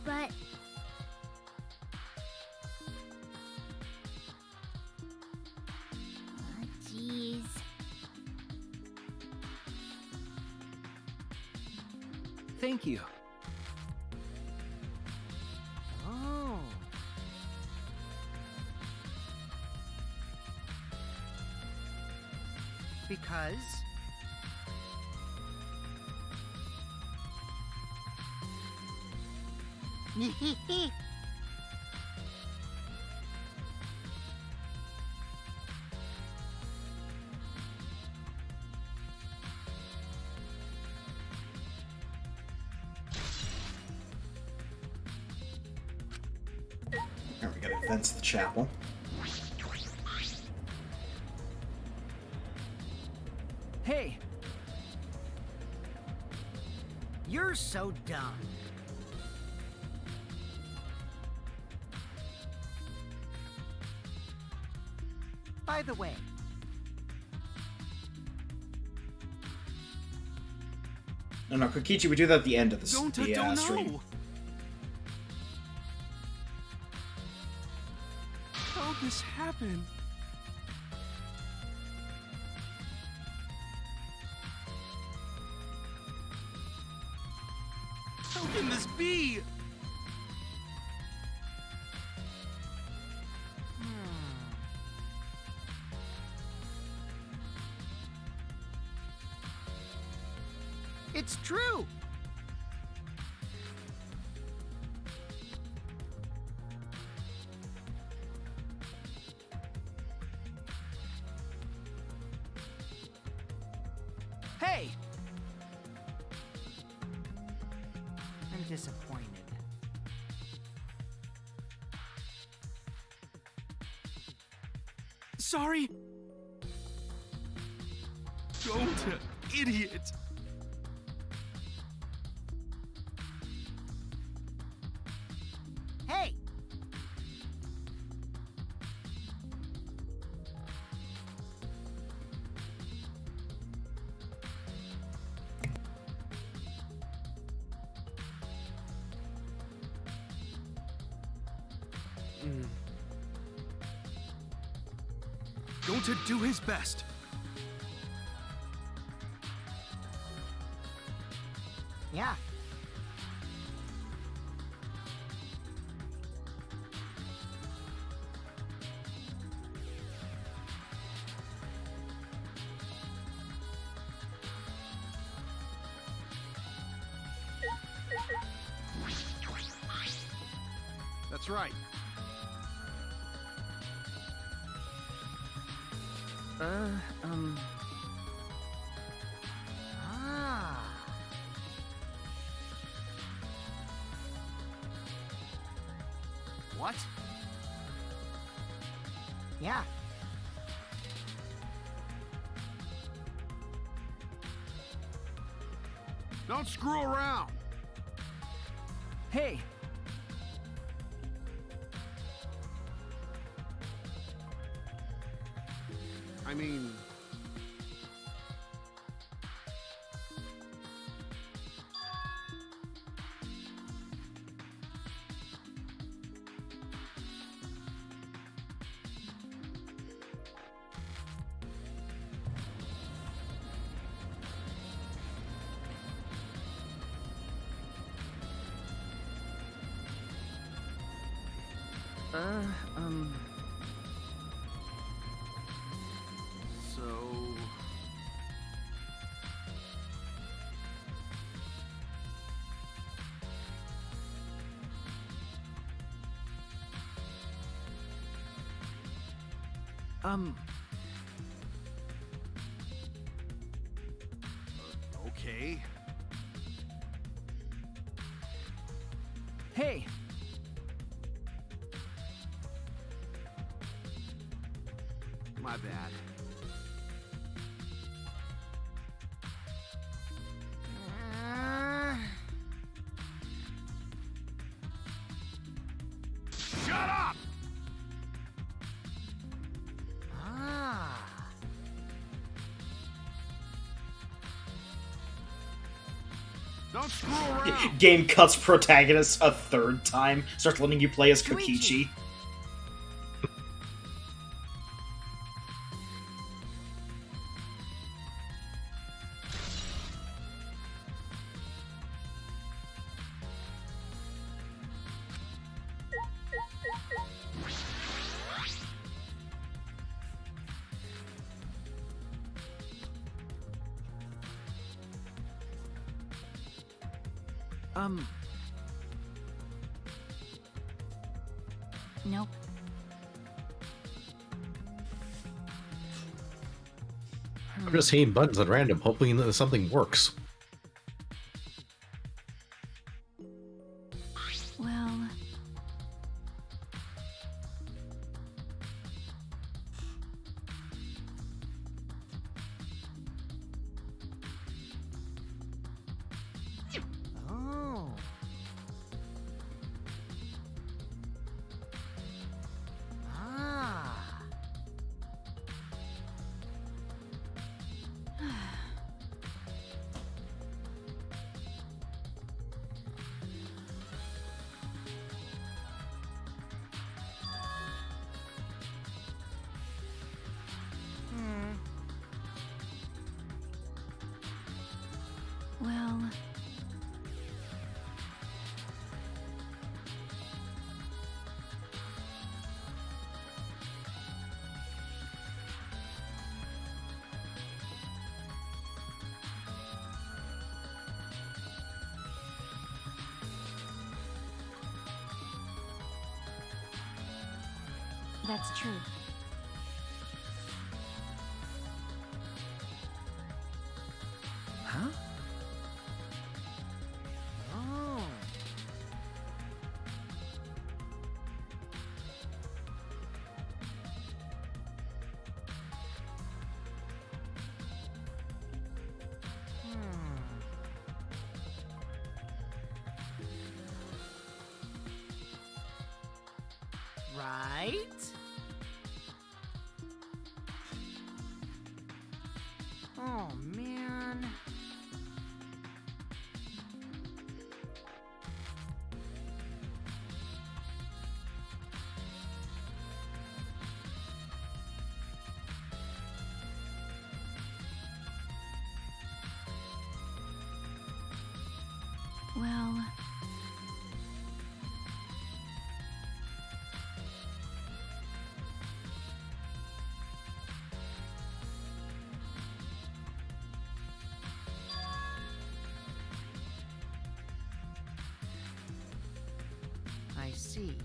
But... Jeez. Thank you. Oh. Because... Vents of the chapel. Hey! You're so dumb. By the way, No, Kokichi, we do that at the end of the Don't stream. know. How'd this happen? How can this be? it's true. Hey! I'm disappointed. Sorry. Don't, idiot. Hey! Going to do his best. Yeah. That's right. Ah. What? Yeah. Don't screw around. Hey! I mean... So... Okay. Hey! My bad. Shut up! Ah. Don't screw around. Game cuts protagonist a third time, starts letting you play as Shuichi. Kokichi. Nope. I'm just hitting buttons at random, hoping that something works. Well, That's true. Huh? Oh. Right? Oh, man. Well, I see.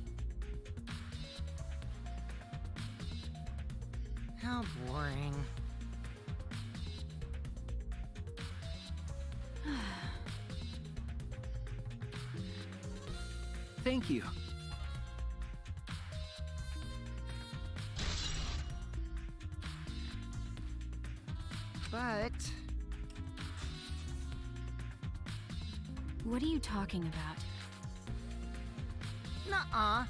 How boring. Thank you. But what are you talking about? nuh-uh.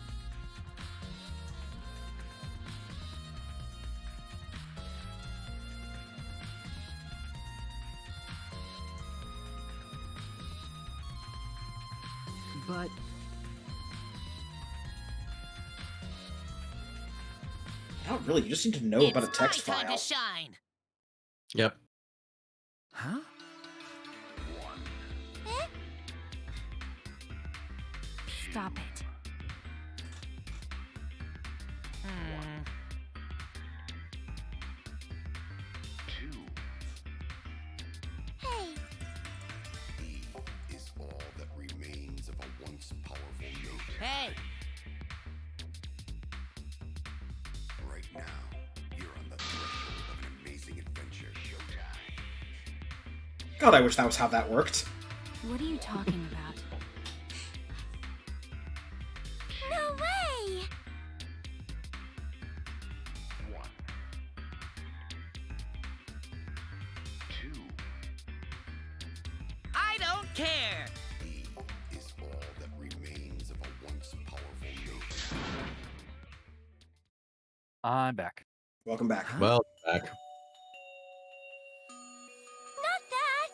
But Not really. You just need to know about a text It's my time file. to shine. Yep. huh? Stop it. Hey, is all that remains of a once powerful note. Hey, Right now, you're on the threshold of an amazing adventure. Showtime. God, I wish that was how that worked. what are you talking about? No way! One. Two. I don't care. E is all that remains of a once powerful note. I'm back. Welcome back. Well, back. Not that!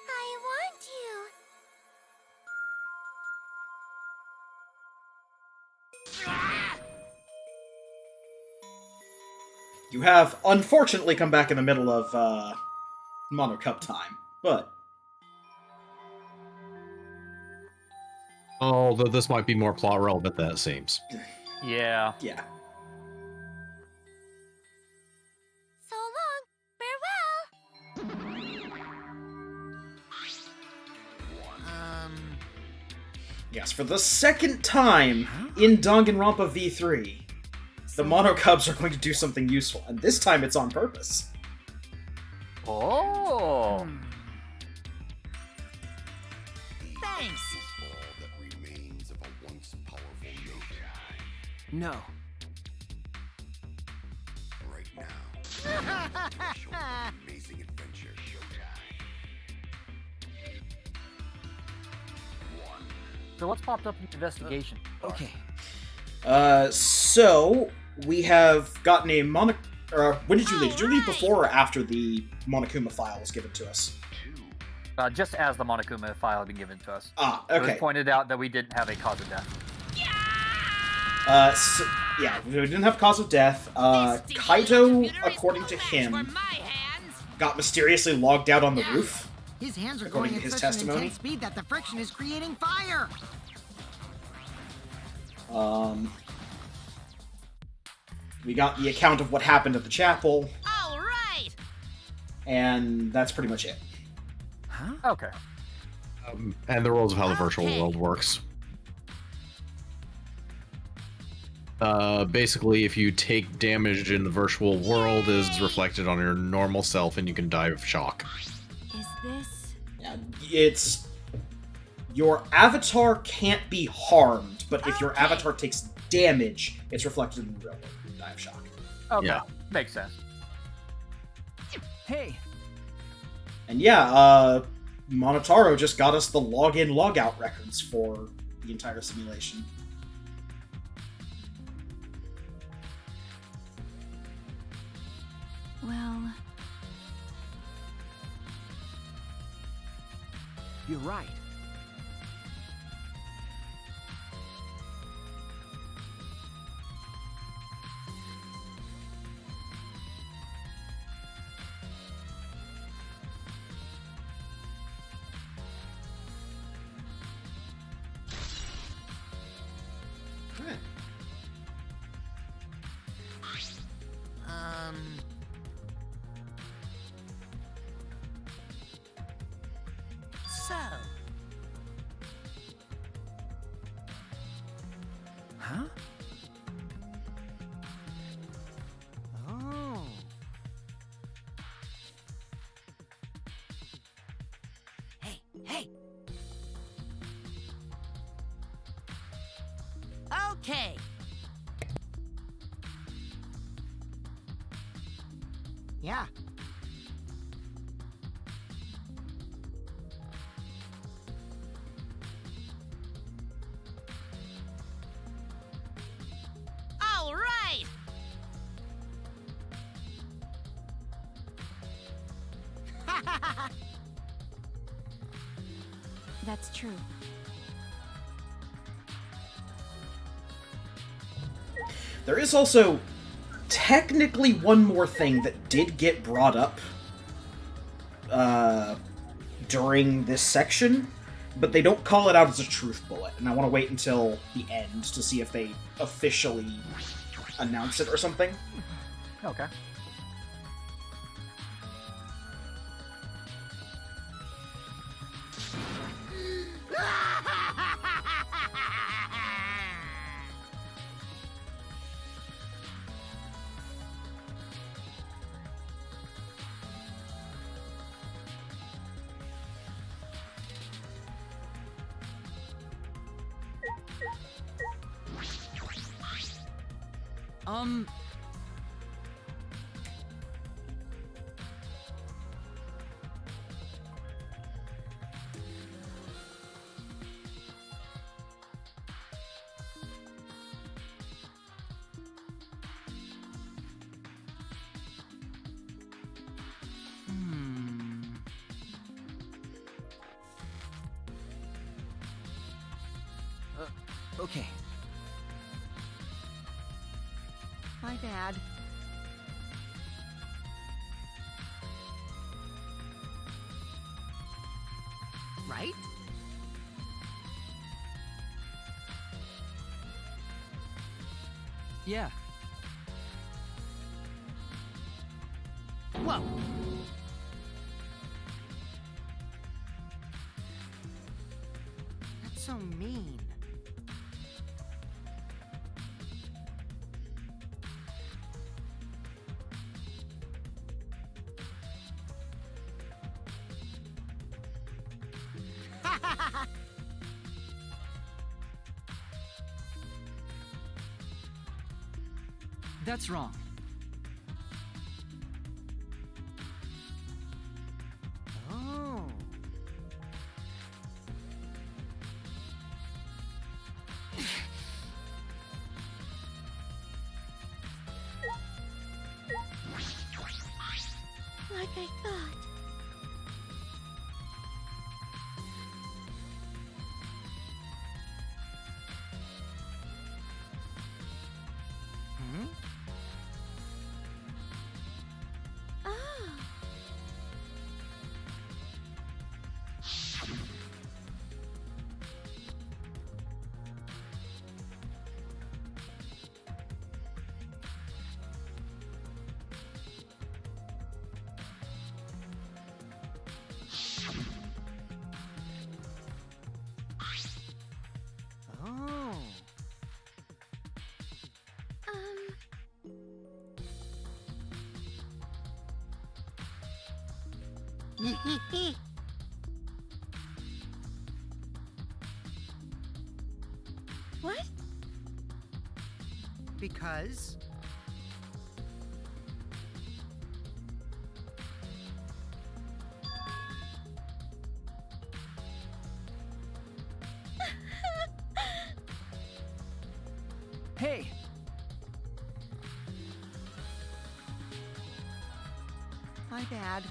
I want you. You have unfortunately come back in the middle of Mono Cup time, but Although this might be more plot relevant than it seems. Yeah. yeah. So long. Farewell. Yes, for the second time in Danganronpa V3, the Mono Cubs are going to do something useful, and this time it's on purpose. Oh. Thanks. Is all that remains of a once powerful note. No. Right now, you're on the threshold of an amazing adventure. Showtime. One. So what's popped up in the investigation? Okay. So we have gotten a Mono. Or when did you leave? Did you leave before or after the Monokuma file was given to us? Just as the Monokuma file had been given to us. Ah, It was okay. pointed out that we didn't have a cause of death. So, yeah, we didn't have cause of death. Kaito, according to him, got mysteriously logged out on the roof. His hands are According going to at his such testimony. an intense speed that the friction is creating fire. We got the account of what happened at the chapel, All right. and that's pretty much it. Huh? Okay. And the rules of how the virtual Okay. world works. Basically, if you take damage in the virtual world, is reflected on your normal self, and you can die of shock. Is this... Yeah, it's your avatar can't be harmed, but if your Okay. avatar takes damage, it's reflected in the real world. You die of shock. Okay, Yeah. makes sense. Hey, And yeah, Monotaro just got us the login logout records for the entire simulation. Well... you're right. So, Huh? oh. Hey, hey. Okay. Yeah. All right. That's true. There is also technically one more thing that did get brought up during this section, but they don't call it out as a truth bullet, and I want to wait until the end to see if they officially announce it or something. Okay. Um, okay. My bad. Right? Yeah. Whoa. That's so mean. That's wrong. Oh. Like I thought. Hmm? Oh. Oh. What? Because Hey, my bad.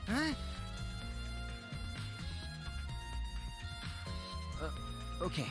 Huh? okay.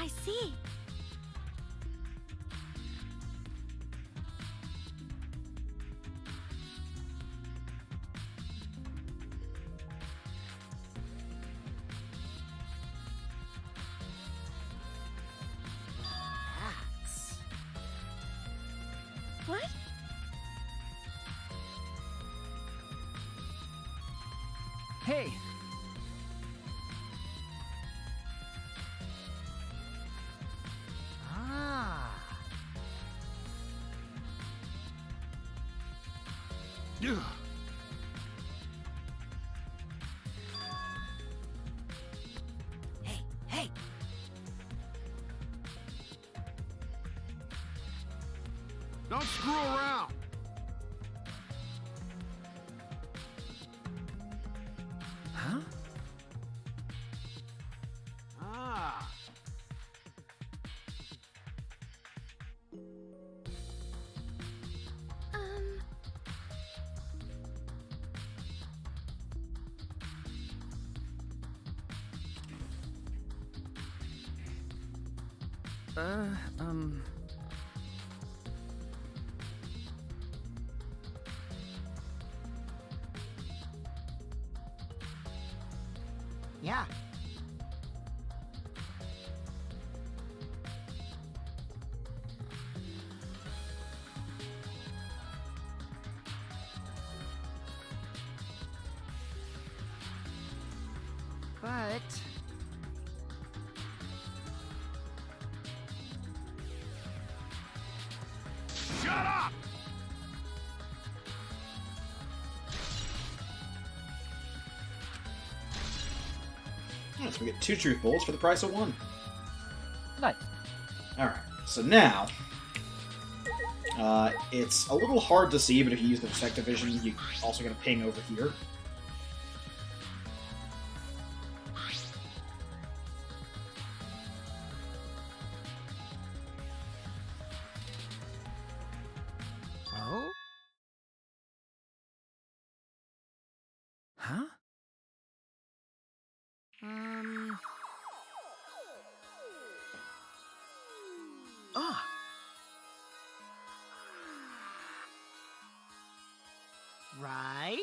I see. That's... What? Hey, Ah. ugh. Hey, hey. Don't screw around! Huh? Ah! Um, Uh, um... Yeah. But... Shut up! Yeah, so we get 2 truth bullets for the price of 1. Nice. Alright, so now... it's a little hard to see, but if you use the perspective vision, you also get a ping over here. Right?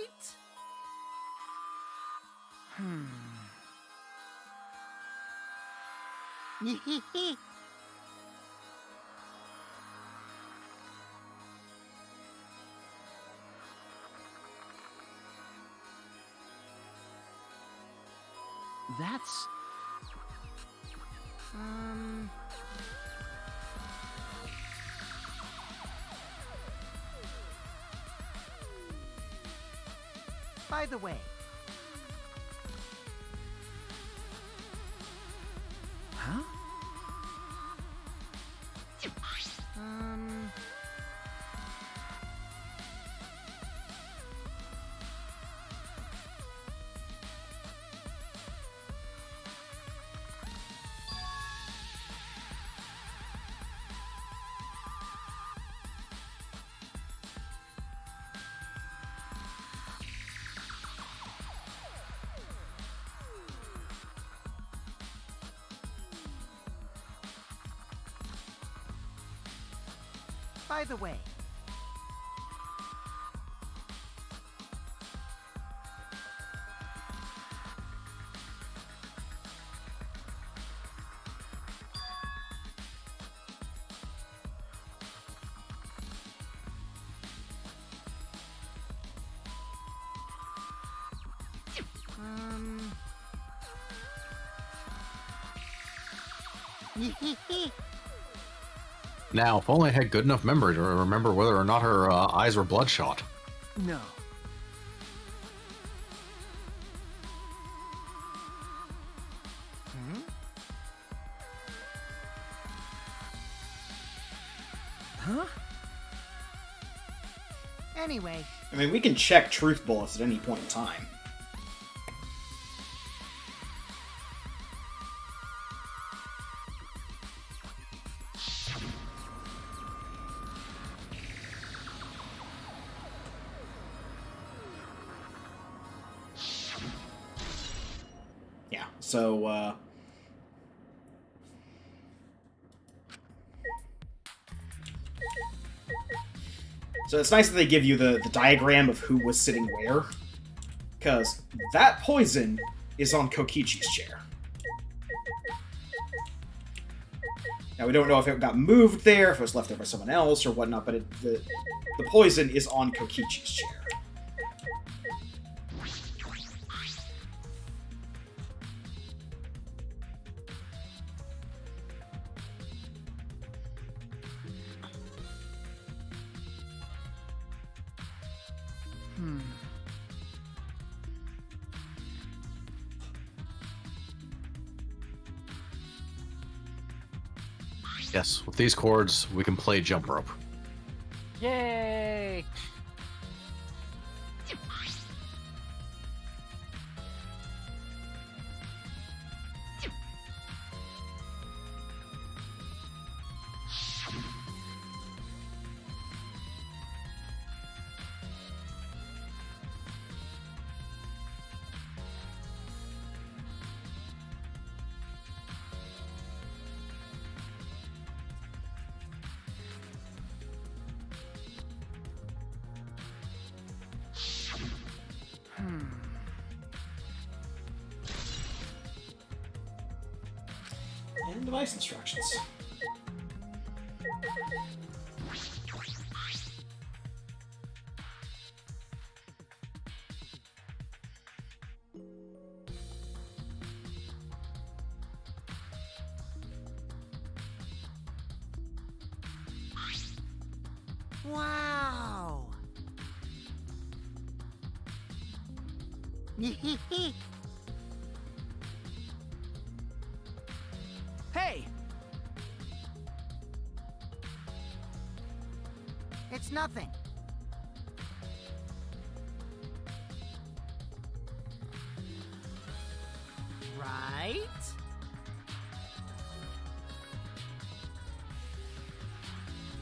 That's... By the way, Huh? by the way. Now, if only I had good enough memory to remember whether or not her eyes were bloodshot. No. Huh? Anyway, I mean, we can check truth bullets at any point in time. Yeah, so, So it's nice that they give you the diagram of who was sitting where. Because that poison is on Kokichi's chair. Now, we don't know if it got moved there, if it was left there by someone else, or whatnot, but the poison is on Kokichi's chair. Yes, with these chords, we can play jump rope. Yay! And device instructions. wow. Hey! It's nothing. Right?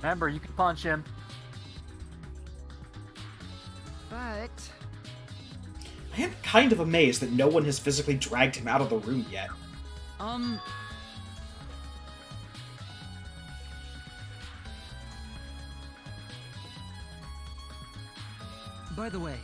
Remember, you can punch him. But I am kind of amazed that no one has physically dragged him out of the room yet. By the way,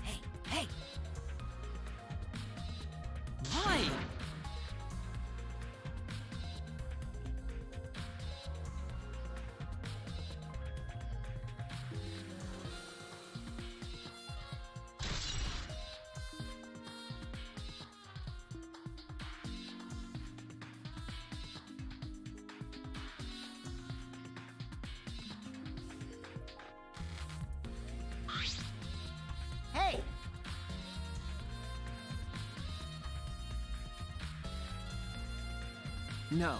Hey, hey! why? Hey! No.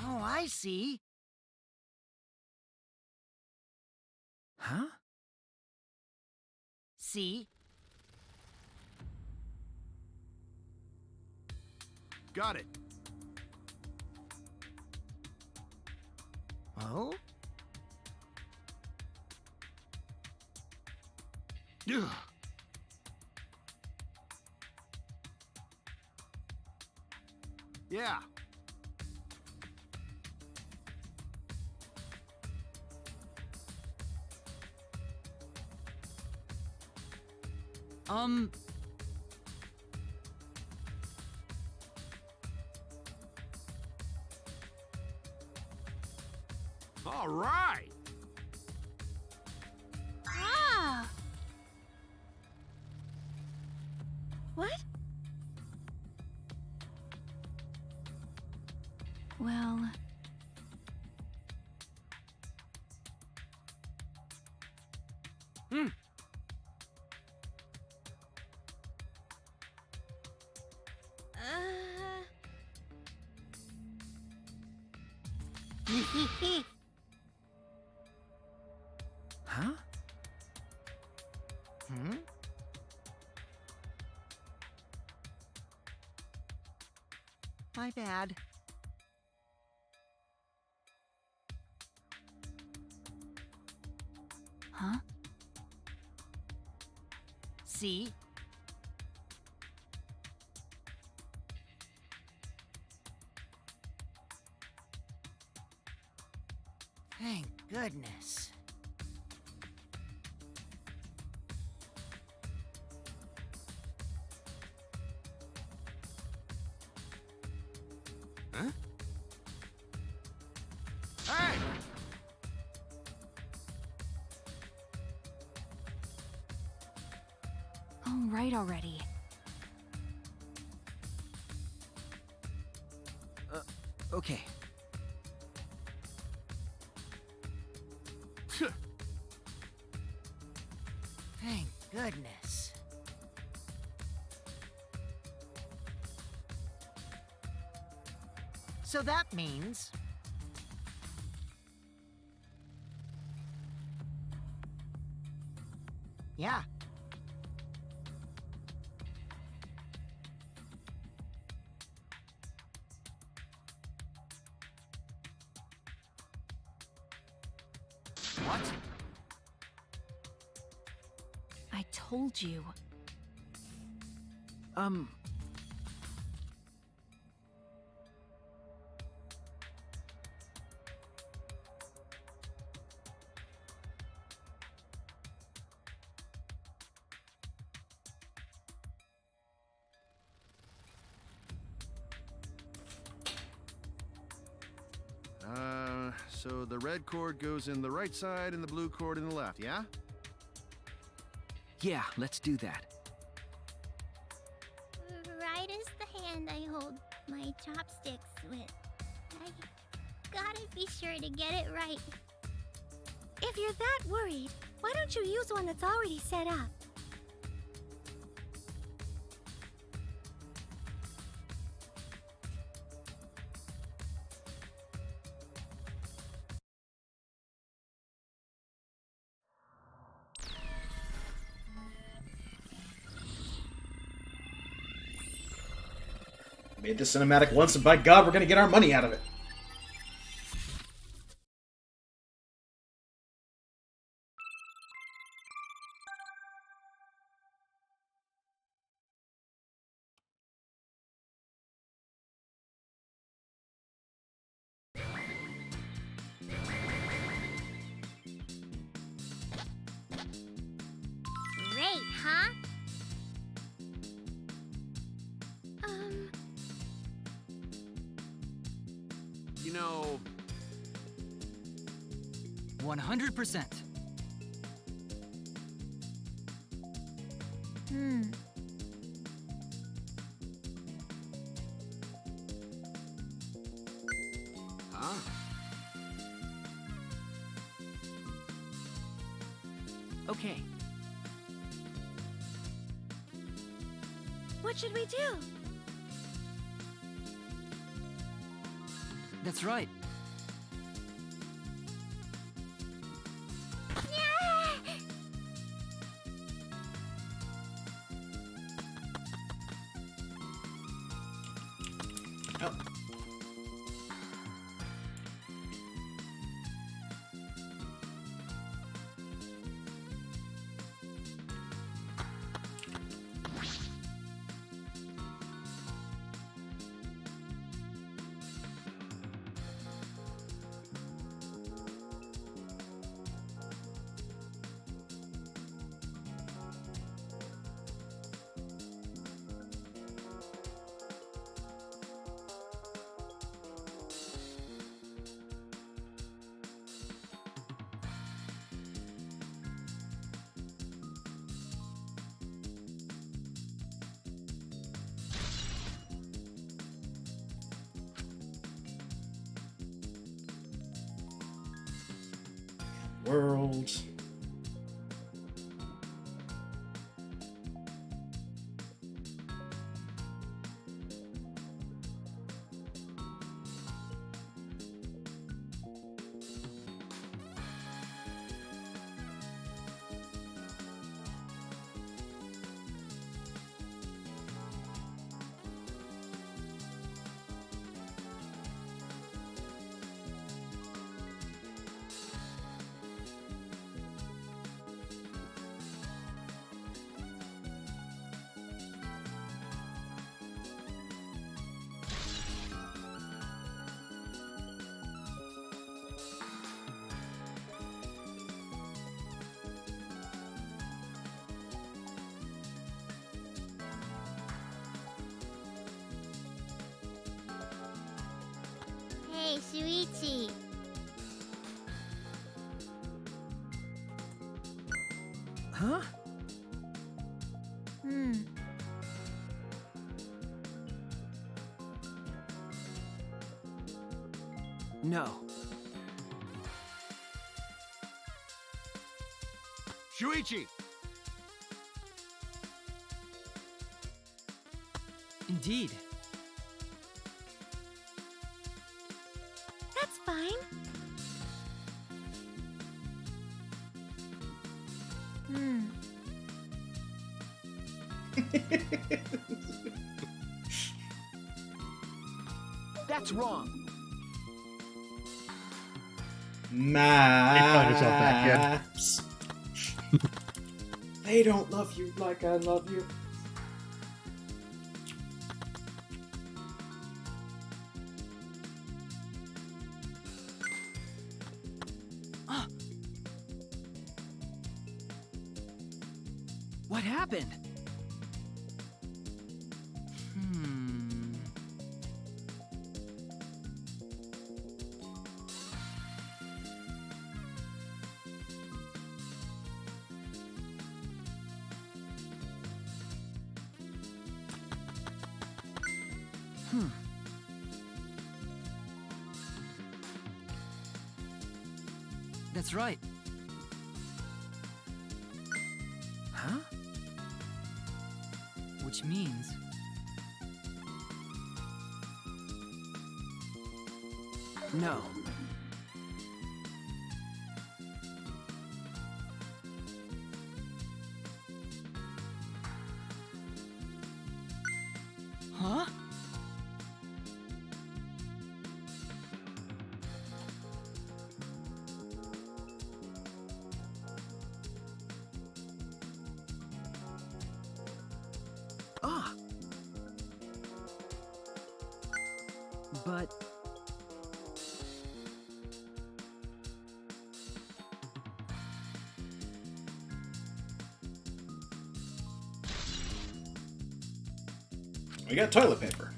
Oh, I see. Huh? See? Got it. Oh? Ugh. Yeah. All right. Ah! What? Well... Huh? Hmm? My bad. Huh? See? Thank goodness. Huh? Hey! Oh, right already. Okay. Thank goodness. So that means... Yeah. What? I told you. So the red cord goes in the right side and the blue cord in the left, yeah? Yeah, let's do that. Right is the hand I hold my chopsticks with. I gotta be sure to get it right. If you're that worried, why don't you use one that's already set up? Made this cinematic once, and by God, we're gonna get our money out of it. Great, huh? You know, 100%. huh? Okay. What should we do? That's right. Oh. World. Hey, Shuichi. Huh? No. Shuichi! Indeed. That's fine. That's wrong. found yourself back, kid. Maps. They don't love you like I love you. What happened? That's right. Huh? Which means... No. Huh? But We got toilet paper.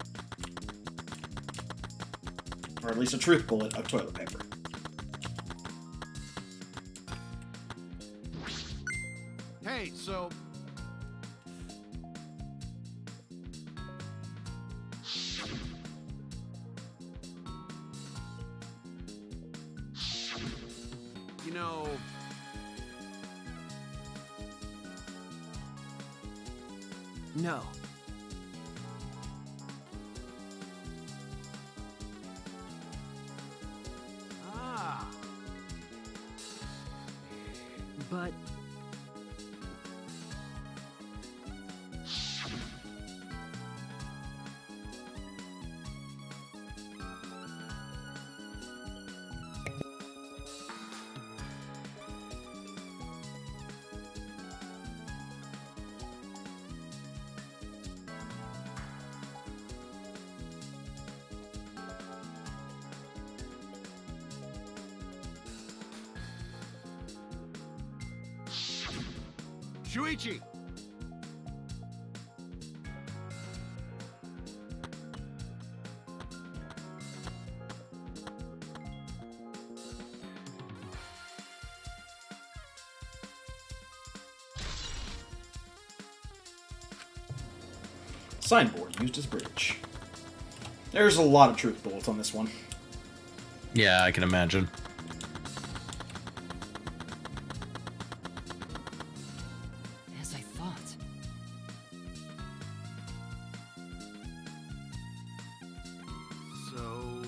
Or at least a truth bullet of toilet paper. Hey, so you know, no. ah, But Shuichi. Signboard used as bridge. There's a lot of truth bullets on this one. Yeah, I can imagine. as I thought. So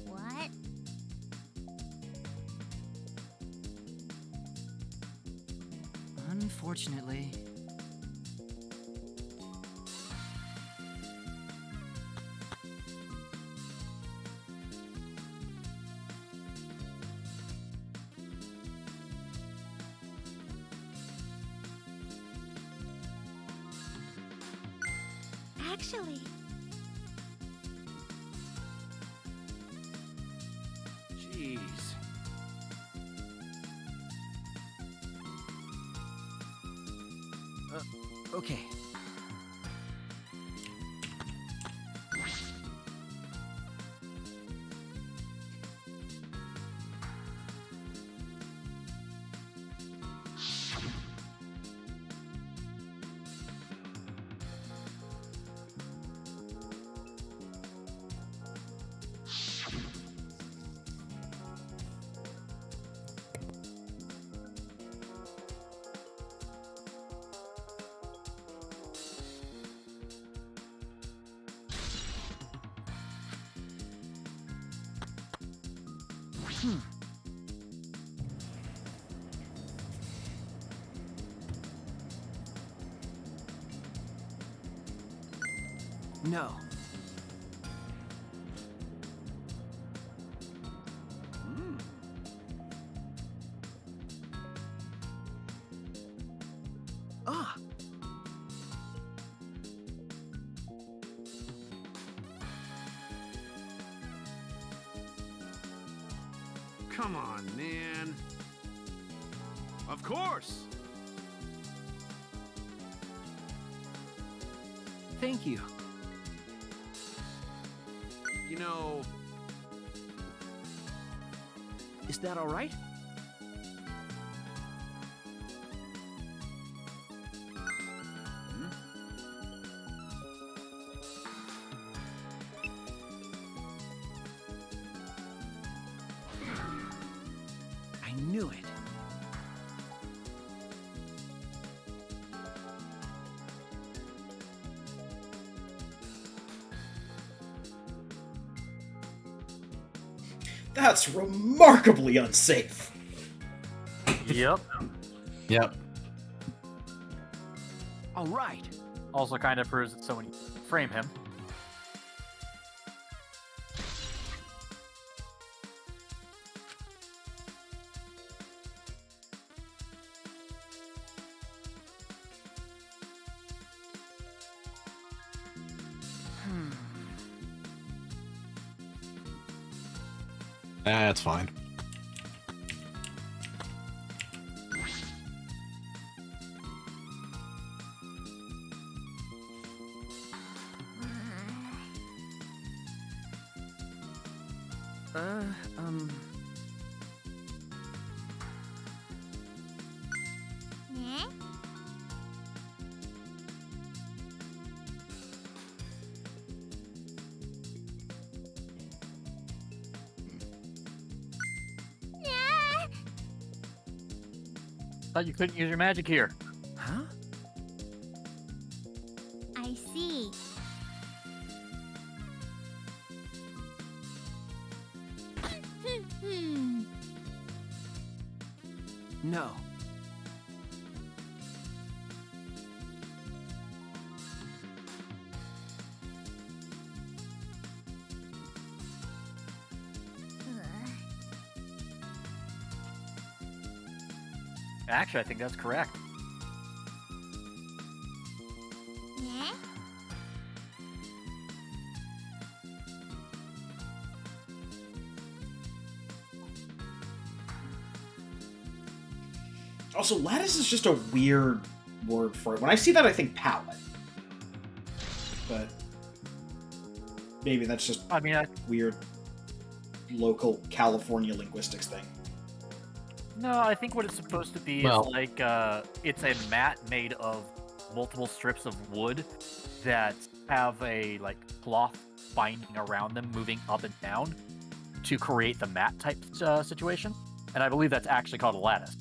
What? Unfortunately. Actually, jeez. Okay. No. Hmm. Ah. Come on, man. Of course. Thank you. You know, Is that all right? I knew it. That's remarkably unsafe. Yep. Yep. All right. Also kind of proves that someone frame him. That's fine. Uh, um... Eh? Yeah. Thought you couldn't use your magic here. Huh? I see. Hmm. No. Actually, I think that's correct. Eh? Also, lattice is just a weird word for it. When I see that, I think palette. But maybe that's just I mean, weird local California linguistics thing. no, I think what it's supposed to be Well- is like, it's a mat made of multiple strips of wood that have a, like, cloth binding around them moving up and down to create the mat type situation. And I believe that's actually called a lattice.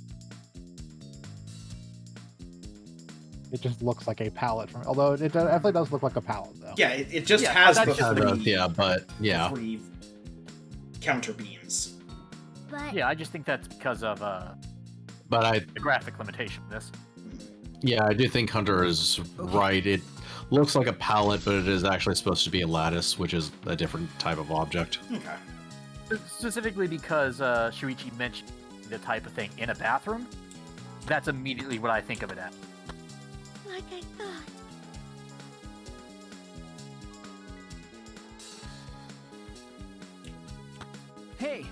It just looks like a palette from. Although it definitely does look like a palette, though. Yeah, it just Yeah, has the that's- three, but yeah. the three counter beams. But Yeah, I just think that's because of But the graphic limitation of this. I do think Hunter is right. It looks like a palette, but it is actually supposed to be a lattice, which is a different type of object. Okay. Specifically because Shuichi mentioned the type of thing in a bathroom. That's immediately what I think of it as. like I thought. Hey!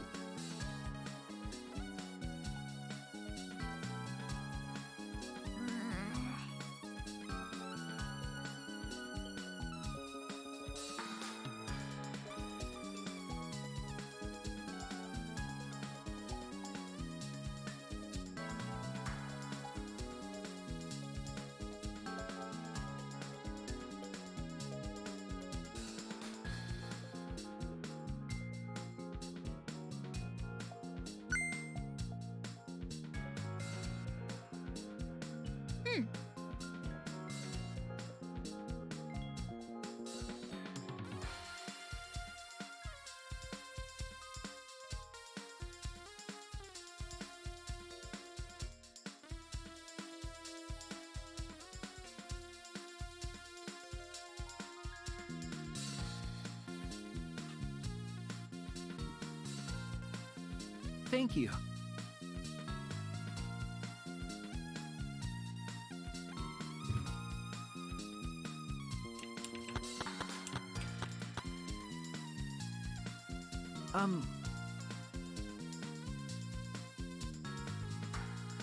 Thank you.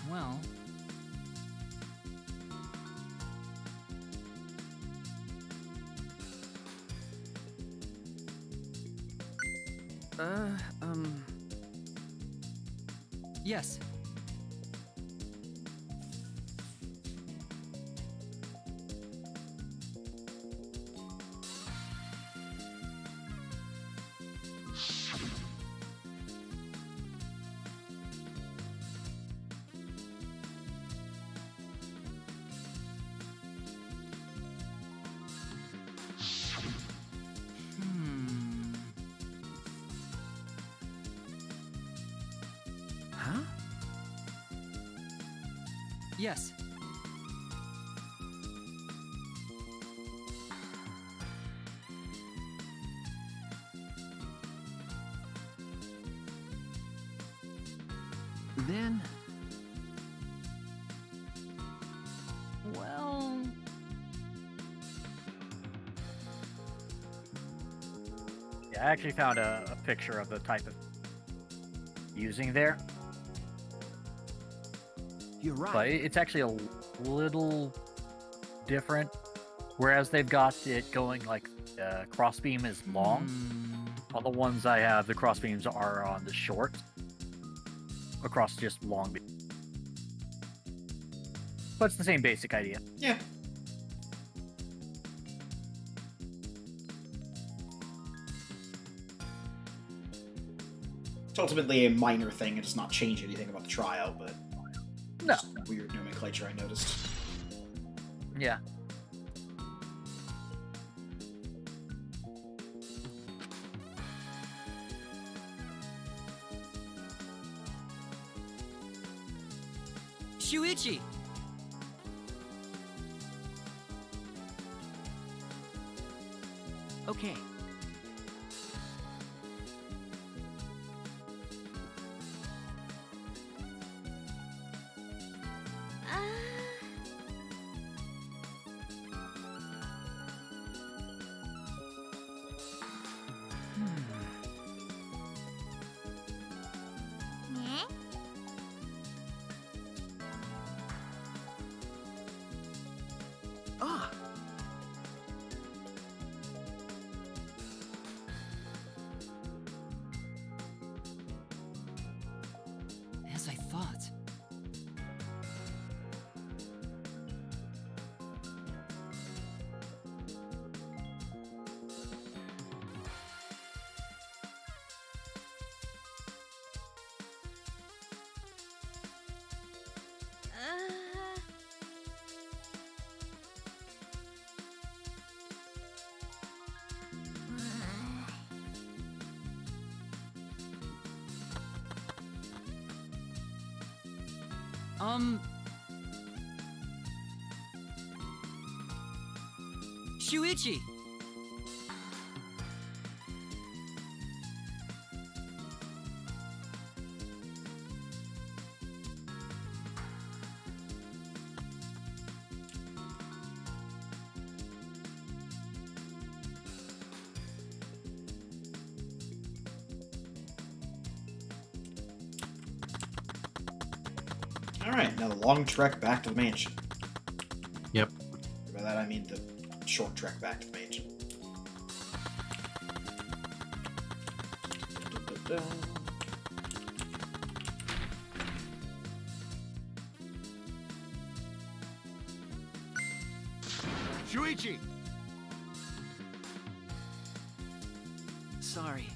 Well, yes. Huh? Yes. then. Well... Yeah, I actually found a picture of the type of using there, You're right. but it's actually a little different. Whereas they've got it going like crossbeam is long. On the ones I have, the crossbeams are on the short, across just long beam. But it's the same basic idea. Yeah. It's ultimately a minor thing. It does not change anything about the trial, but No. just weird nomenclature I noticed. Yeah. Shuichi! Okay. Eh? Ah! As I thought. Shuichi! Alright, now the long trek back to the mansion. Yep. By that I mean the short trek back to the mansion. Shuichi! Sorry.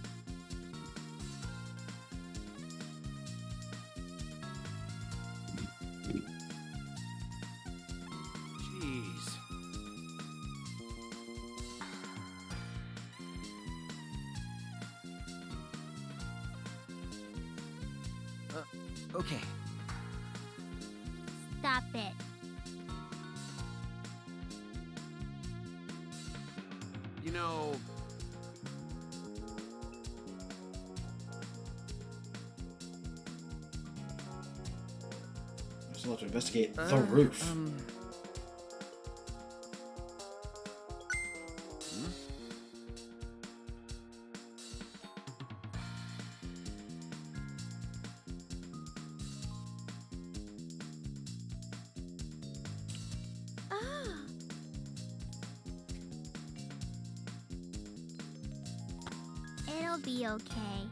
Jeez. Okay. Stop it. You know, I still have to investigate the roof. Oh. It'll be okay.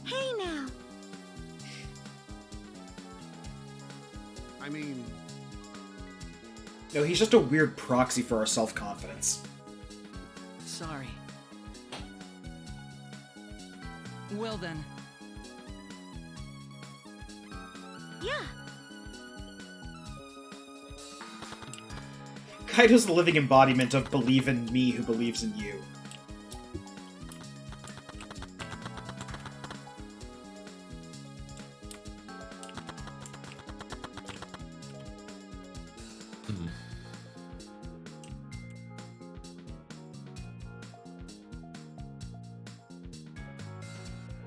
Hey now. I mean, No, he's just a weird proxy for our self-confidence. Sorry. Well then. Yeah. Kaido's the living embodiment of believe in me who believes in you.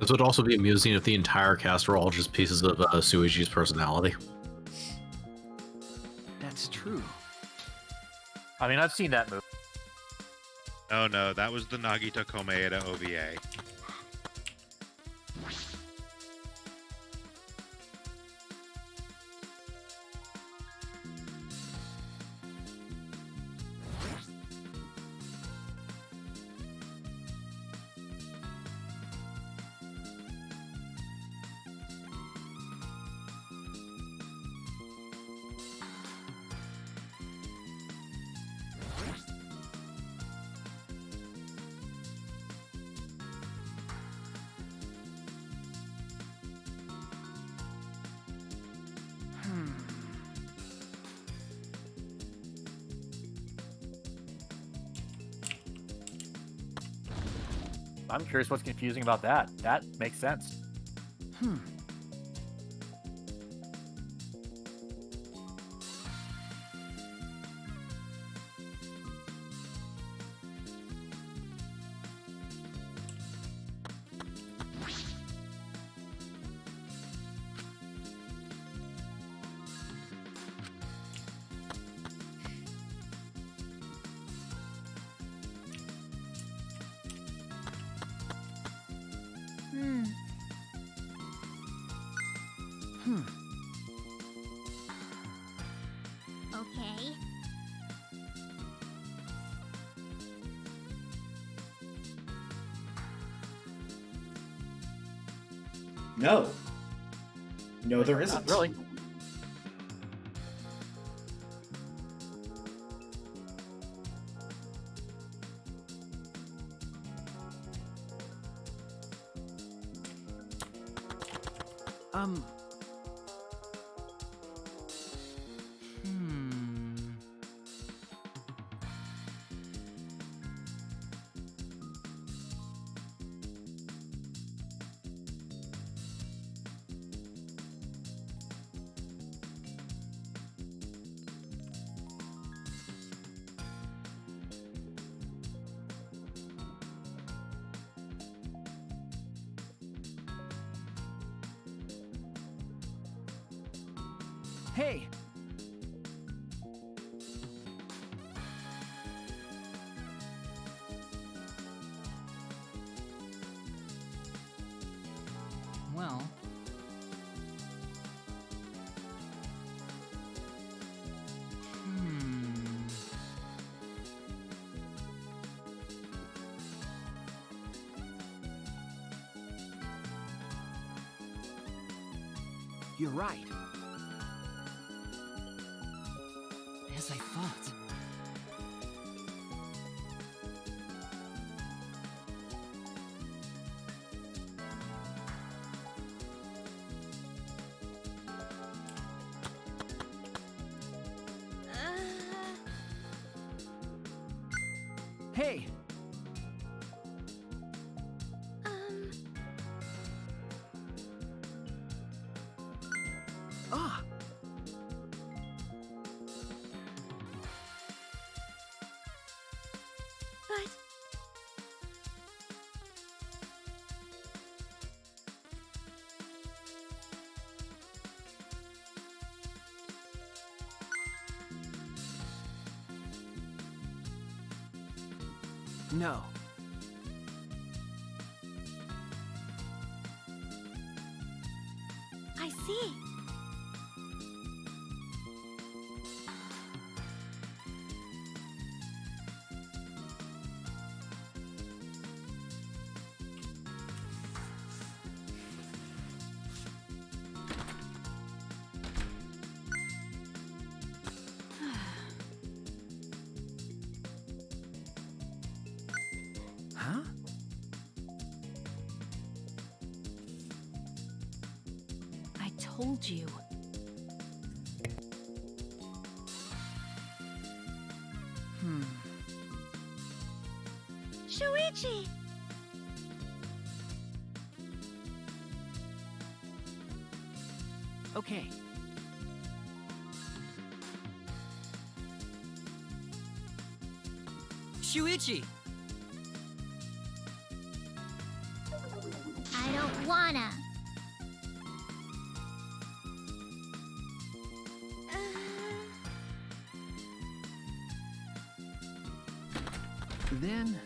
This would also be amusing if the entire cast were all just pieces of Suiji's personality. That's true. I mean, I've seen that movie. Oh no, that was the Nagita Komeeda OVA. I'm curious what's confusing about that. That makes sense. Okay. No. No, there isn't. Not really. Hey! Well, You're right. as I thought. Hey! Ah! But No. I see. Huh? I told you. Shuichi! Okay. Shuichi! I don't wanna. Then...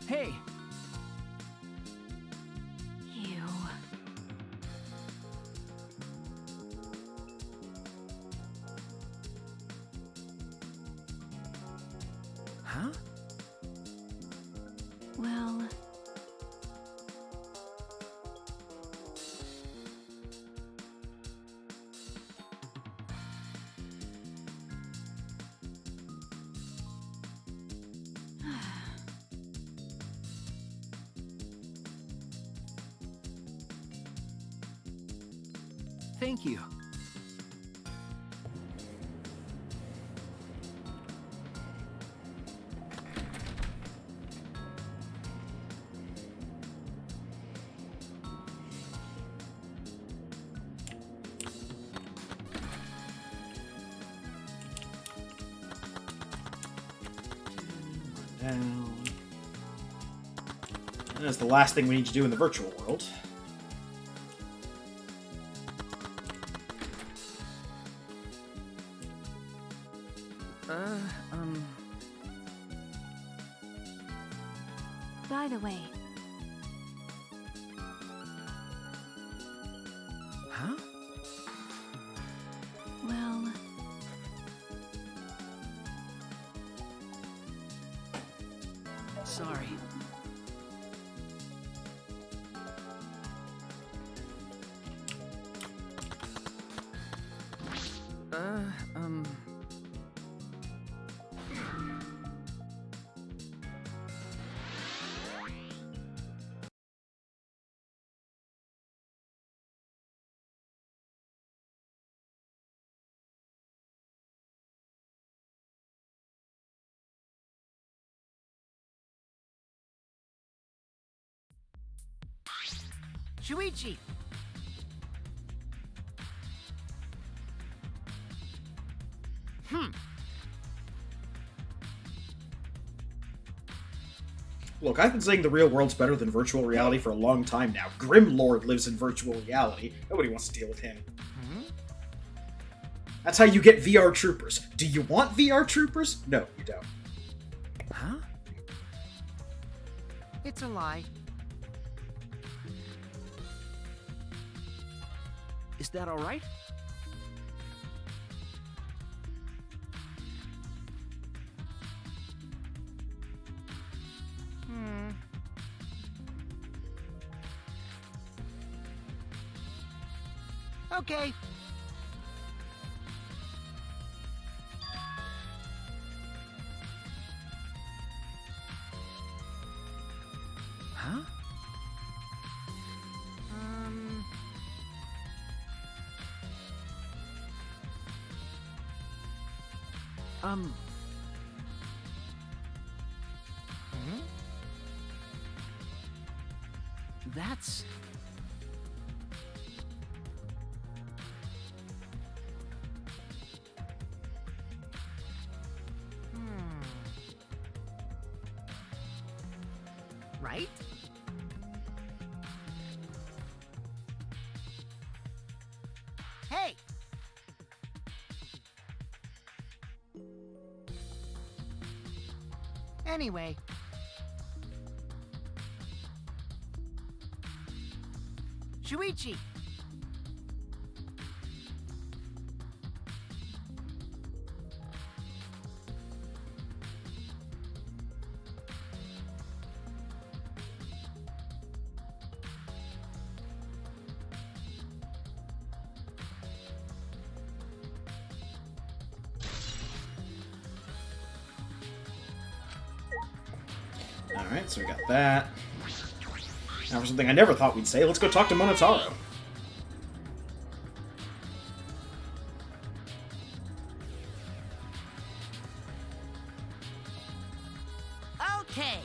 Hey! You. Huh? Well... Thank you. Down. And that's the last thing we need to do in the virtual world. By the way, Huh? well... Sorry. Um... Shuichi! Look, I've been saying the real world's better than virtual reality for a long time now. Grimlord lives in virtual reality. Nobody wants to deal with him. That's how you get VR troopers. Do you want VR troopers? No, you don't. Huh? It's a lie. Is that all right? Okay. Huh? That's... Right? Hey! Anyway. Shuichi! Alright, so we got that. Now for something I never thought we'd say, let's go talk to Monotaro. Okay.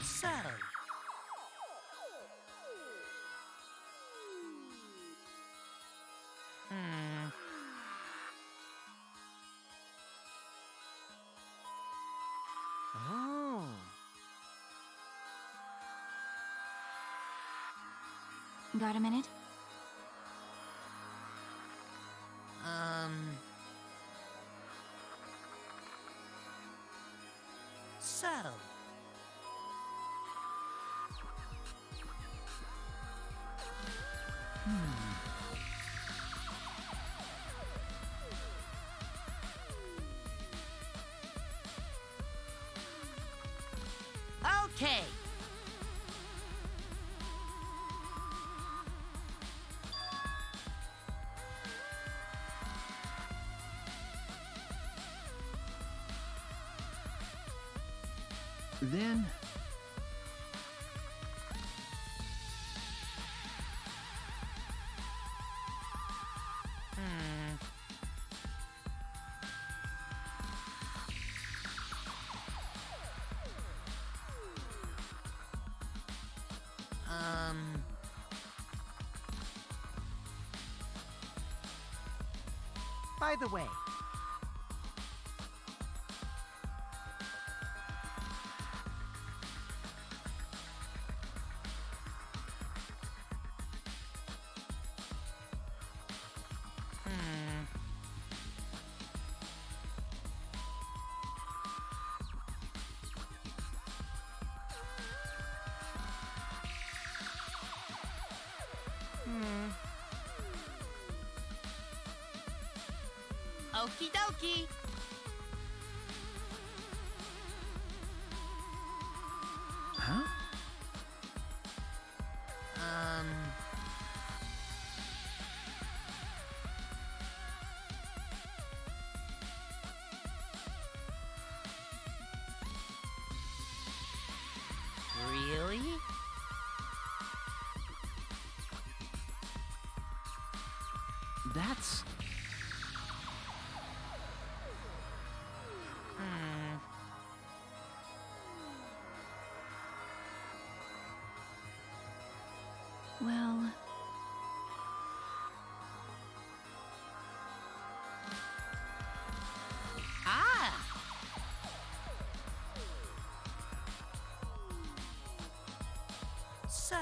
So, Got a minute? So. Okay. Then. By the way. Okie dokie. Huh? Really? That's. Well, Ah! So.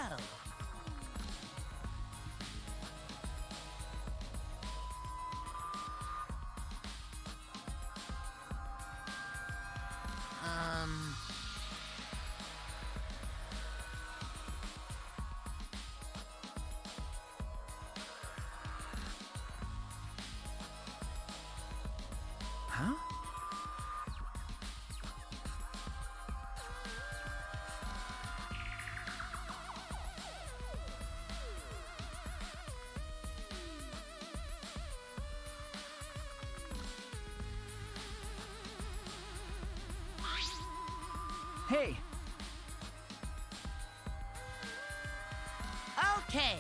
Huh? Hey! Okay.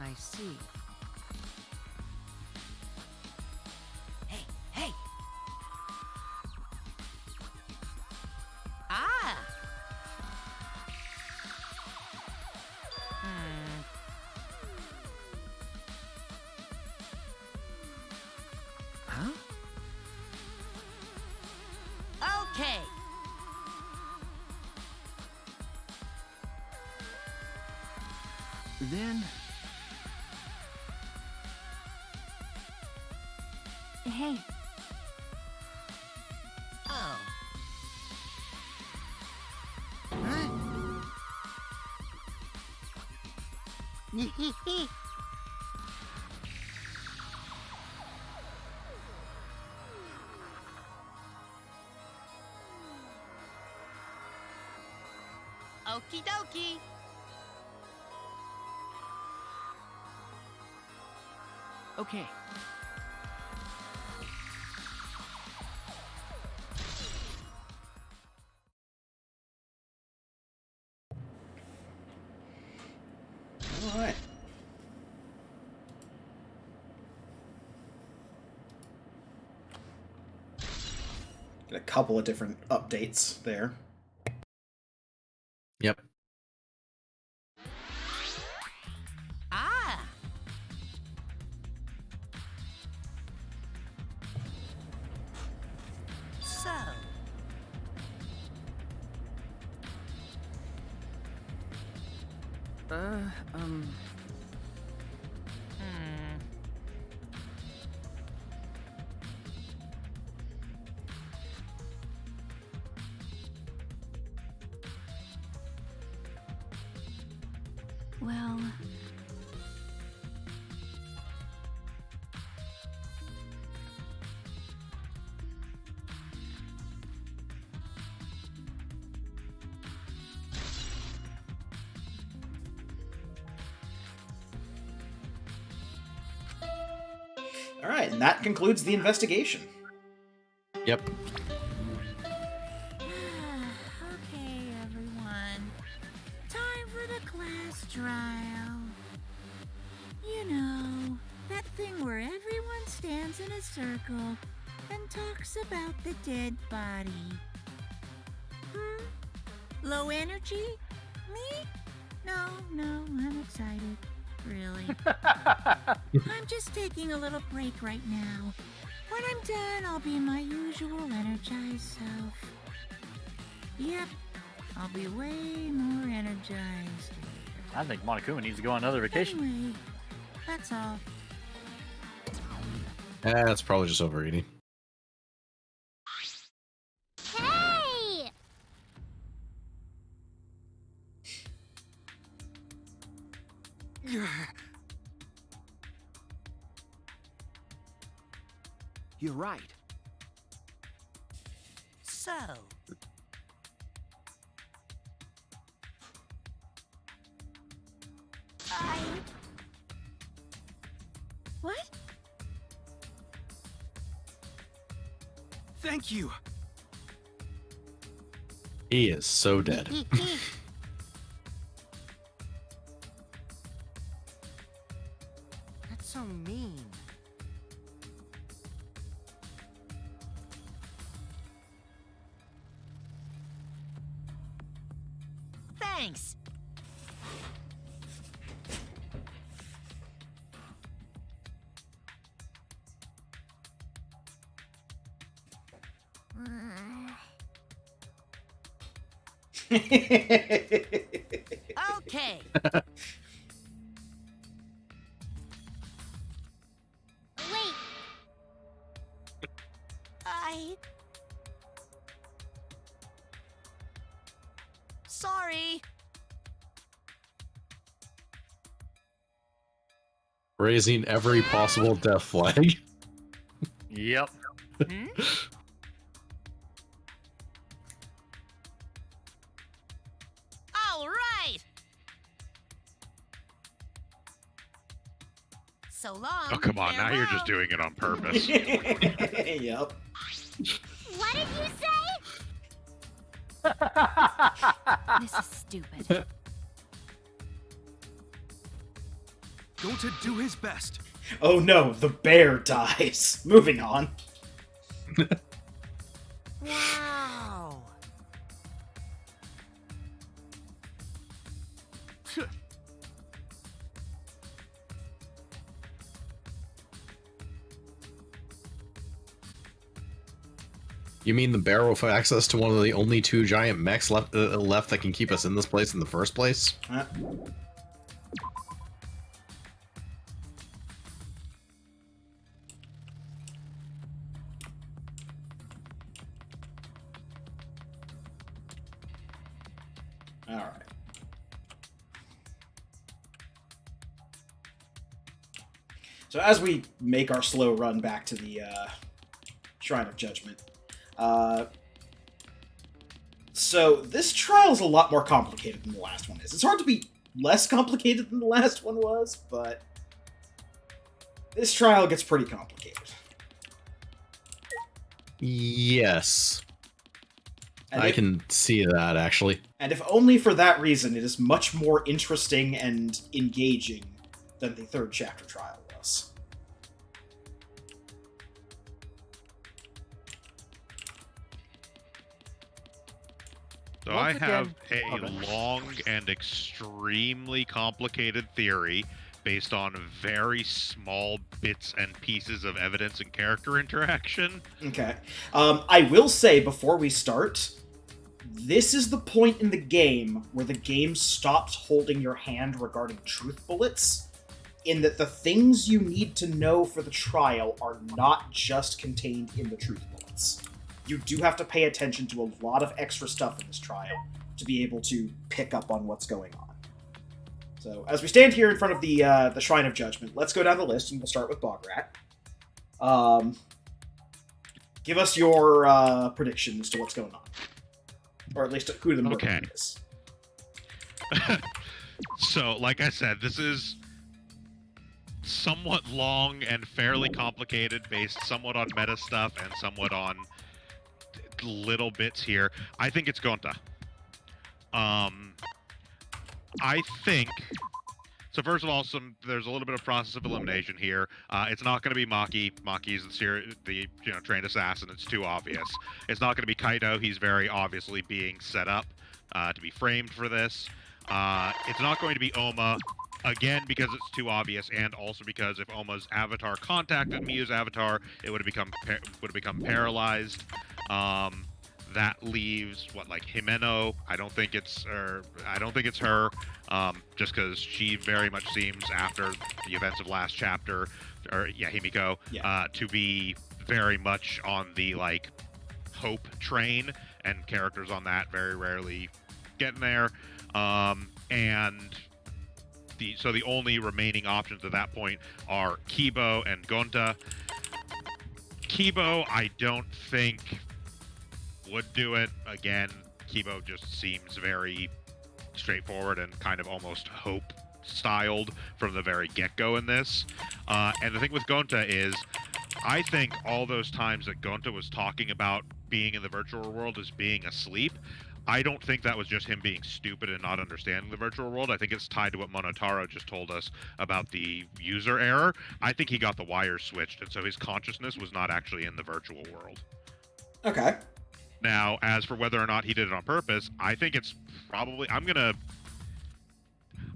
I see. Hey, hey. Ah! Huh? Okay. Then. hey, Oh. Huh? Okie dokie. Okay. Get a couple of different updates there. Yep. Ah. So. Hmm. Well, All right, and that concludes the investigation. Yep. Okay, everyone. Time for the class trial. You know, that thing where everyone stands in a circle and talks about the dead body. Low energy? Me? No, I'm excited. Really. I'm just taking a little break right now. When I'm done, I'll be my usual energized self. Yep, I'll be way more energized. I think Monokuma needs to go on another vacation. Anyway, that's all. That's probably just overeating. Hey! You're right. So. What? Thank you. He is so dead. That's so mean. Thanks. Okay. Wait. Sorry. Raising every possible death flag. Yep. Hmm? All right. So long. Oh, come on. Now you're just farewell. doing it on purpose. Yep. What did you say? this is stupid. Going to do his best. Oh no, the bear dies. Moving on. Wow. You mean the bear will have access to one of the only two giant mechs left that can keep us in this place in the first place? Alright. So as we make our slow run back to the Shrine of Judgment, so this trial's a lot more complicated than the last one is. It's hard to be less complicated than the last one was, but this trial gets pretty complicated. Yes. And I can see that, actually. And if only for that reason, it is much more interesting and engaging than the third chapter trial was. So Once I have again- a okay. long and extremely complicated theory based on very small bits and pieces of evidence and character interaction. Okay. I will say before we start, this is the point in the game where the game stops holding your hand regarding truth bullets, in that the things you need to know for the trial are not just contained in the truth bullets. You do have to pay attention to a lot of extra stuff in this trial to be able to pick up on what's going on. So, as we stand here in front of the Shrine of Judgment, let's go down the list, and we'll start with Bograt. Give us your prediction as to what's going on. Or at least who the murderer is. So, like I said, this is somewhat long and fairly complicated, based somewhat on meta stuff and somewhat on little bits here. I think it's Gonta. I think... So first of all, there's a little bit of process of elimination here. It's not going to be Maki. Maki's the trained assassin. It's too obvious. It's not going to be Kaido. He's very obviously being set up to be framed for this. It's not going to be Oma, again because it's too obvious, and also because if Oma's avatar contacted Miyu's avatar, it would have become paralyzed. That leaves Himeno. I don't think it's her. Just because she very much seems, after the events of last chapter, Himiko, to be very much on the hope train, and characters on that very rarely get in there. And the only remaining options at that point are Kibo and Gonta. Kibo, I don't think would do it. Again, Kibo just seems very straightforward and kind of almost hope styled from the very get-go in this. And the thing with Gonta is, I think all those times that Gonta was talking about being in the virtual world as being asleep, I don't think that was just him being stupid and not understanding the virtual world. I think it's tied to what Monotaro just told us about the user error. I think he got the wires switched, and so his consciousness was not actually in the virtual world. Okay. Now, as for whether or not he did it on purpose, I think it's probably...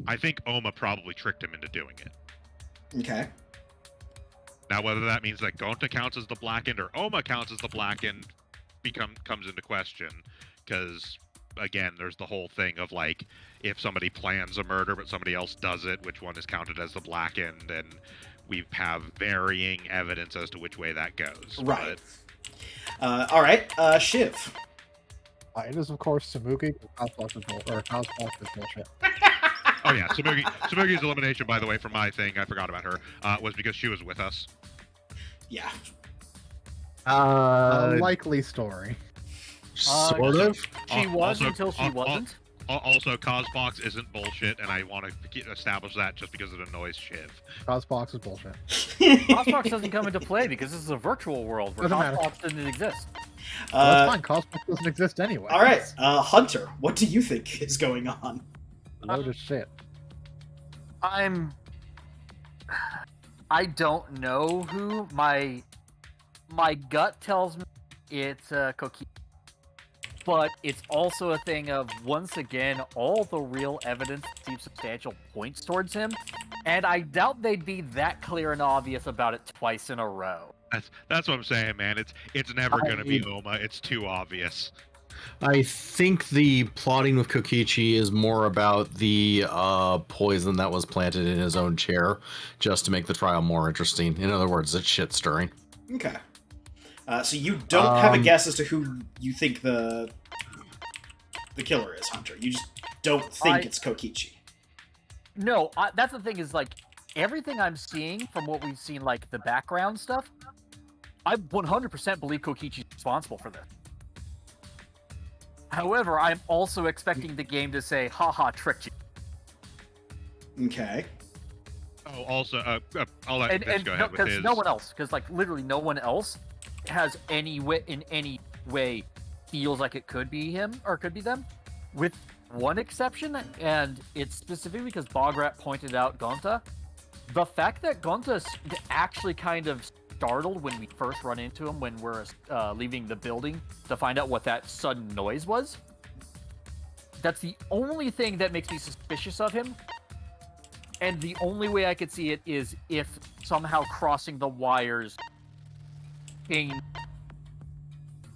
I think Oma probably tricked him into doing it. Okay. Now, whether that means that Gonta counts as the Blackened or Oma counts as the Blackened comes into question, because, again, there's the whole thing of, if somebody plans a murder but somebody else does it, which one is counted as the Blackened, and we have varying evidence as to which way that goes. Right. Alright, Shiv. It is, of course, Samugi. Cosbox is bullshit. Oh yeah, Samugi's elimination, by the way, from my thing, I forgot about her, was because she was with us. Yeah. Likely story. Sort of. She was until she wasn't. Also, Cosbox isn't bullshit, and I want to establish that just because it annoys Shiv. Cosbox is bullshit. Cosbox doesn't come into play because this is a virtual world where Cosbox didn't exist. That's fine. Cosbox doesn't exist anyway. All right, Hunter, what do you think is going on? Load of shit. I don't know who. My gut tells me it's Koki. But it's also a thing of, once again, all the real evidence seems substantial points towards him, and I doubt they'd be that clear and obvious about it twice in a row. That's what I'm saying, man. It's never going to be Oma. It's too obvious. I think the plotting with Kokichi is more about the poison that was planted in his own chair, just to make the trial more interesting. In other words, it's shit stirring. Okay. So you don't have a guess as to who you think the killer is, Hunter. You just don't think it's Kokichi. No, that's the thing is, everything I'm seeing from what we've seen, the background stuff, I 100% believe Kokichi's responsible for this. However, I'm also expecting the game to say, haha, tricked you. Okay. Oh, also, I'll let Vince go ahead with his... Because no one else, literally no one else has in any way feels like it could be him or could be them, with one exception, and it's specifically because Bograt pointed out Gonta. The fact that Gonta actually kind of startled when we first run into him when we're leaving the building to find out what that sudden noise was. That's the only thing that makes me suspicious of him. And the only way I could see it is if somehow crossing the wires changed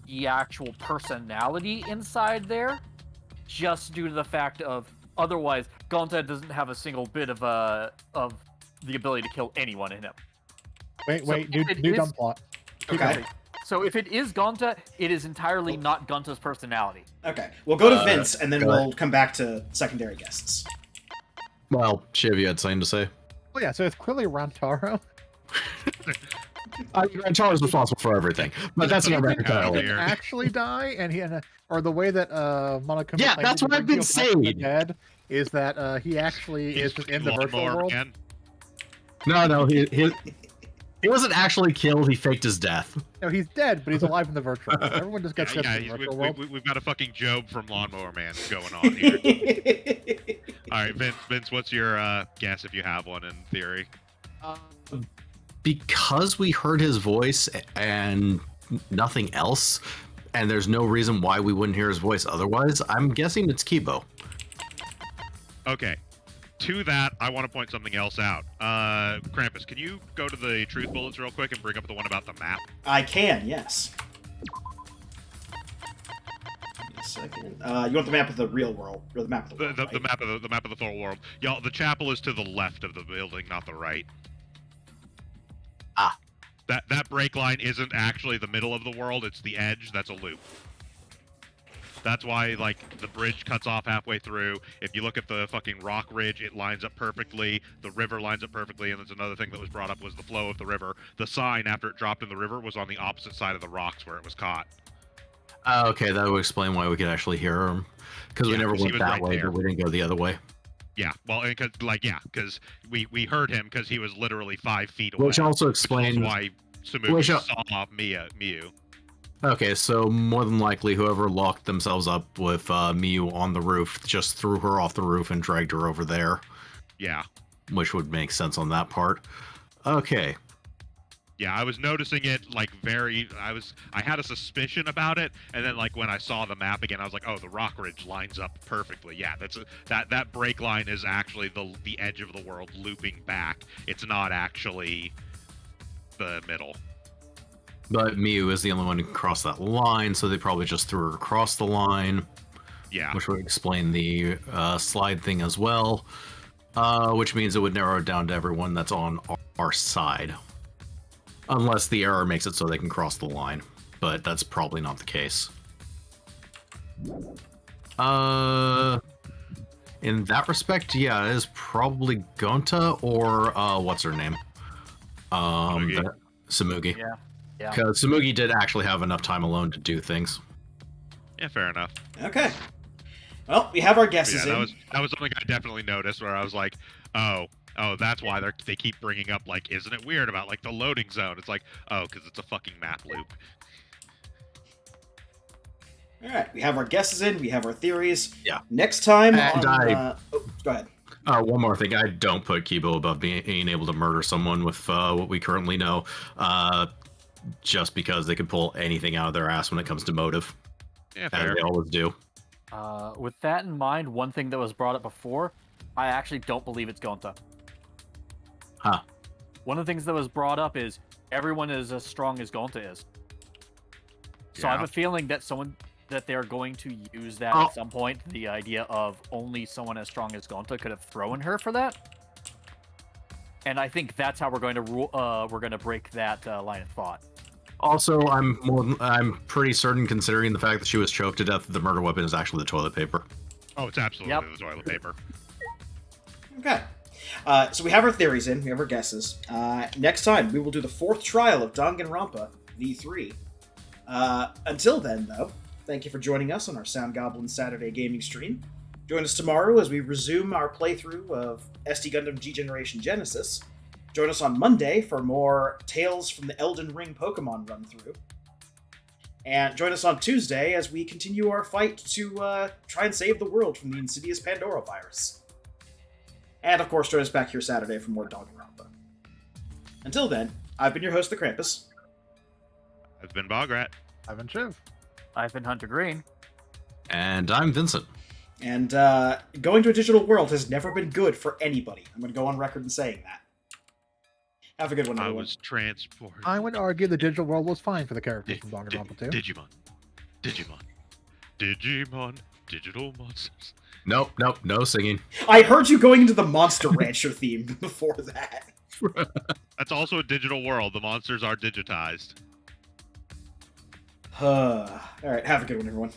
the actual personality inside there, just due to the fact of otherwise Gonta doesn't have a single bit of the ability to kill anyone in him. Wait, new dumb plot. Okay. So if it is Gonta, it is entirely not Gonta's personality. Okay. We'll go to Vince, and then go we'll ahead. come back to secondary guests. Well, Shiv, you had something to say? Oh yeah, so it's clearly Rantaro. Rantaro's responsible for everything, but that's He another didn't entirely. actually die, and or the way that Monokuma Yeah, claimed that's to what I've bring been Kyo back from the saying. dead is that he actually is just in the virtual Lawnmower world. Man. No, he wasn't actually killed. He faked his death. No, he's dead, but he's alive in the virtual world. Everyone just gets Yeah, in the yeah, virtual world. we've got a fucking Job from Lawnmower Man going on here. All right, Vince, what's your guess if you have one in theory? Because we heard his voice and nothing else, and there's no reason why we wouldn't hear his voice otherwise, I'm guessing it's Kibo. Okay. To that, I want to point something else out. Krampus, can you go to the truth bullets real quick and bring up the one about the map? I can, yes. Give me a second. You want the map of the real world, or the map of the world, The right? map of the full world. Y'all, the chapel is to the left of the building, not the right. Ah. That break line isn't actually the middle of the world, it's the edge, that's a loop. That's why, like, the bridge cuts off halfway through. If you look at the fucking rock ridge, it lines up perfectly. The river lines up perfectly, and that's another thing that was brought up was the flow of the river. The sign, after it dropped in the river, was on the opposite side of the rocks where it was caught. Okay, that would explain why we could actually hear him. Because we Yeah, never 'cause he went was that right way, there. but we didn't go the other way. Yeah, well, because we heard him because he was literally 5 feet away. Which also Which is explains... why Samuki saw Miyu. Okay, so more than likely, whoever locked themselves up with Miyu on the roof just threw her off the roof and dragged her over there. Yeah. Which would make sense on that part. Okay. Yeah, I was noticing it like I had a suspicion about it, and then like when I saw the map again, I was like, oh, the rock ridge lines up perfectly. Yeah, that break line is actually the edge of the world looping back. It's not actually the middle. But Miyu is the only one who can cross that line, so they probably just threw her across the line. Yeah. Which would explain the slide thing as well. Which means it would narrow it down to everyone that's on our side. Unless the error makes it so they can cross the line. But that's probably not the case. In that respect, yeah, it is probably Gonta or what's her name? Samugi. Yeah. Yeah. Because Samugi did actually have enough time alone to do things. Yeah, fair enough. Okay. Well, we have our guesses Yeah, in. that was something I definitely noticed where I was like, oh, that's why they keep bringing up, like, isn't it weird about, like, the loading zone? It's like, oh, because it's a fucking map loop. All right, we have our guesses in. We have our theories. Yeah. Next time And go ahead. One more thing. I don't put Kibo above being able to murder someone with what we currently know. Just because they can pull anything out of their ass when it comes to motive. Yeah, as fair. they always do. With that in mind, one thing that was brought up before, I actually don't believe it's Gonta. Huh. One of the things that was brought up is everyone is as strong as Gonta is. So I have a feeling that they're going to use that at some point. The idea of only someone as strong as Gonta could have thrown her for that. And I think that's how we're going to break that line of thought. Also, I'm pretty certain, considering the fact that she was choked to death, that the murder weapon is actually the toilet paper. Oh, it's absolutely the toilet paper. Okay. So we have our theories in. We have our guesses. Next time, we will do the 4th trial of Danganronpa V3. Until then, though, thank you for joining us on our Sound Goblin Saturday gaming stream. Join us tomorrow as we resume our playthrough of SD Gundam G Generation Genesis. Join us on Monday for more Tales from the Elden Ring Pokemon run-through. And join us on Tuesday as we continue our fight to try and save the world from the insidious Pandora virus. And of course, join us back here Saturday for more Danganronpa. Until then, I've been your host, the Krampus. I've been Bograt. I've been Shiv. I've been Hunter Green. And I'm Vincent. And going to a digital world has never been good for anybody. I'm going to go on record in saying that. Have a good one, I everyone. was transported. I would argue the digital world was fine for the characters from Danganronpa 2. Digimon. Digital monsters. Nope, no singing. I heard you going into the Monster Rancher theme before that. That's also a digital world. The monsters are digitized. All right, have a good one, everyone.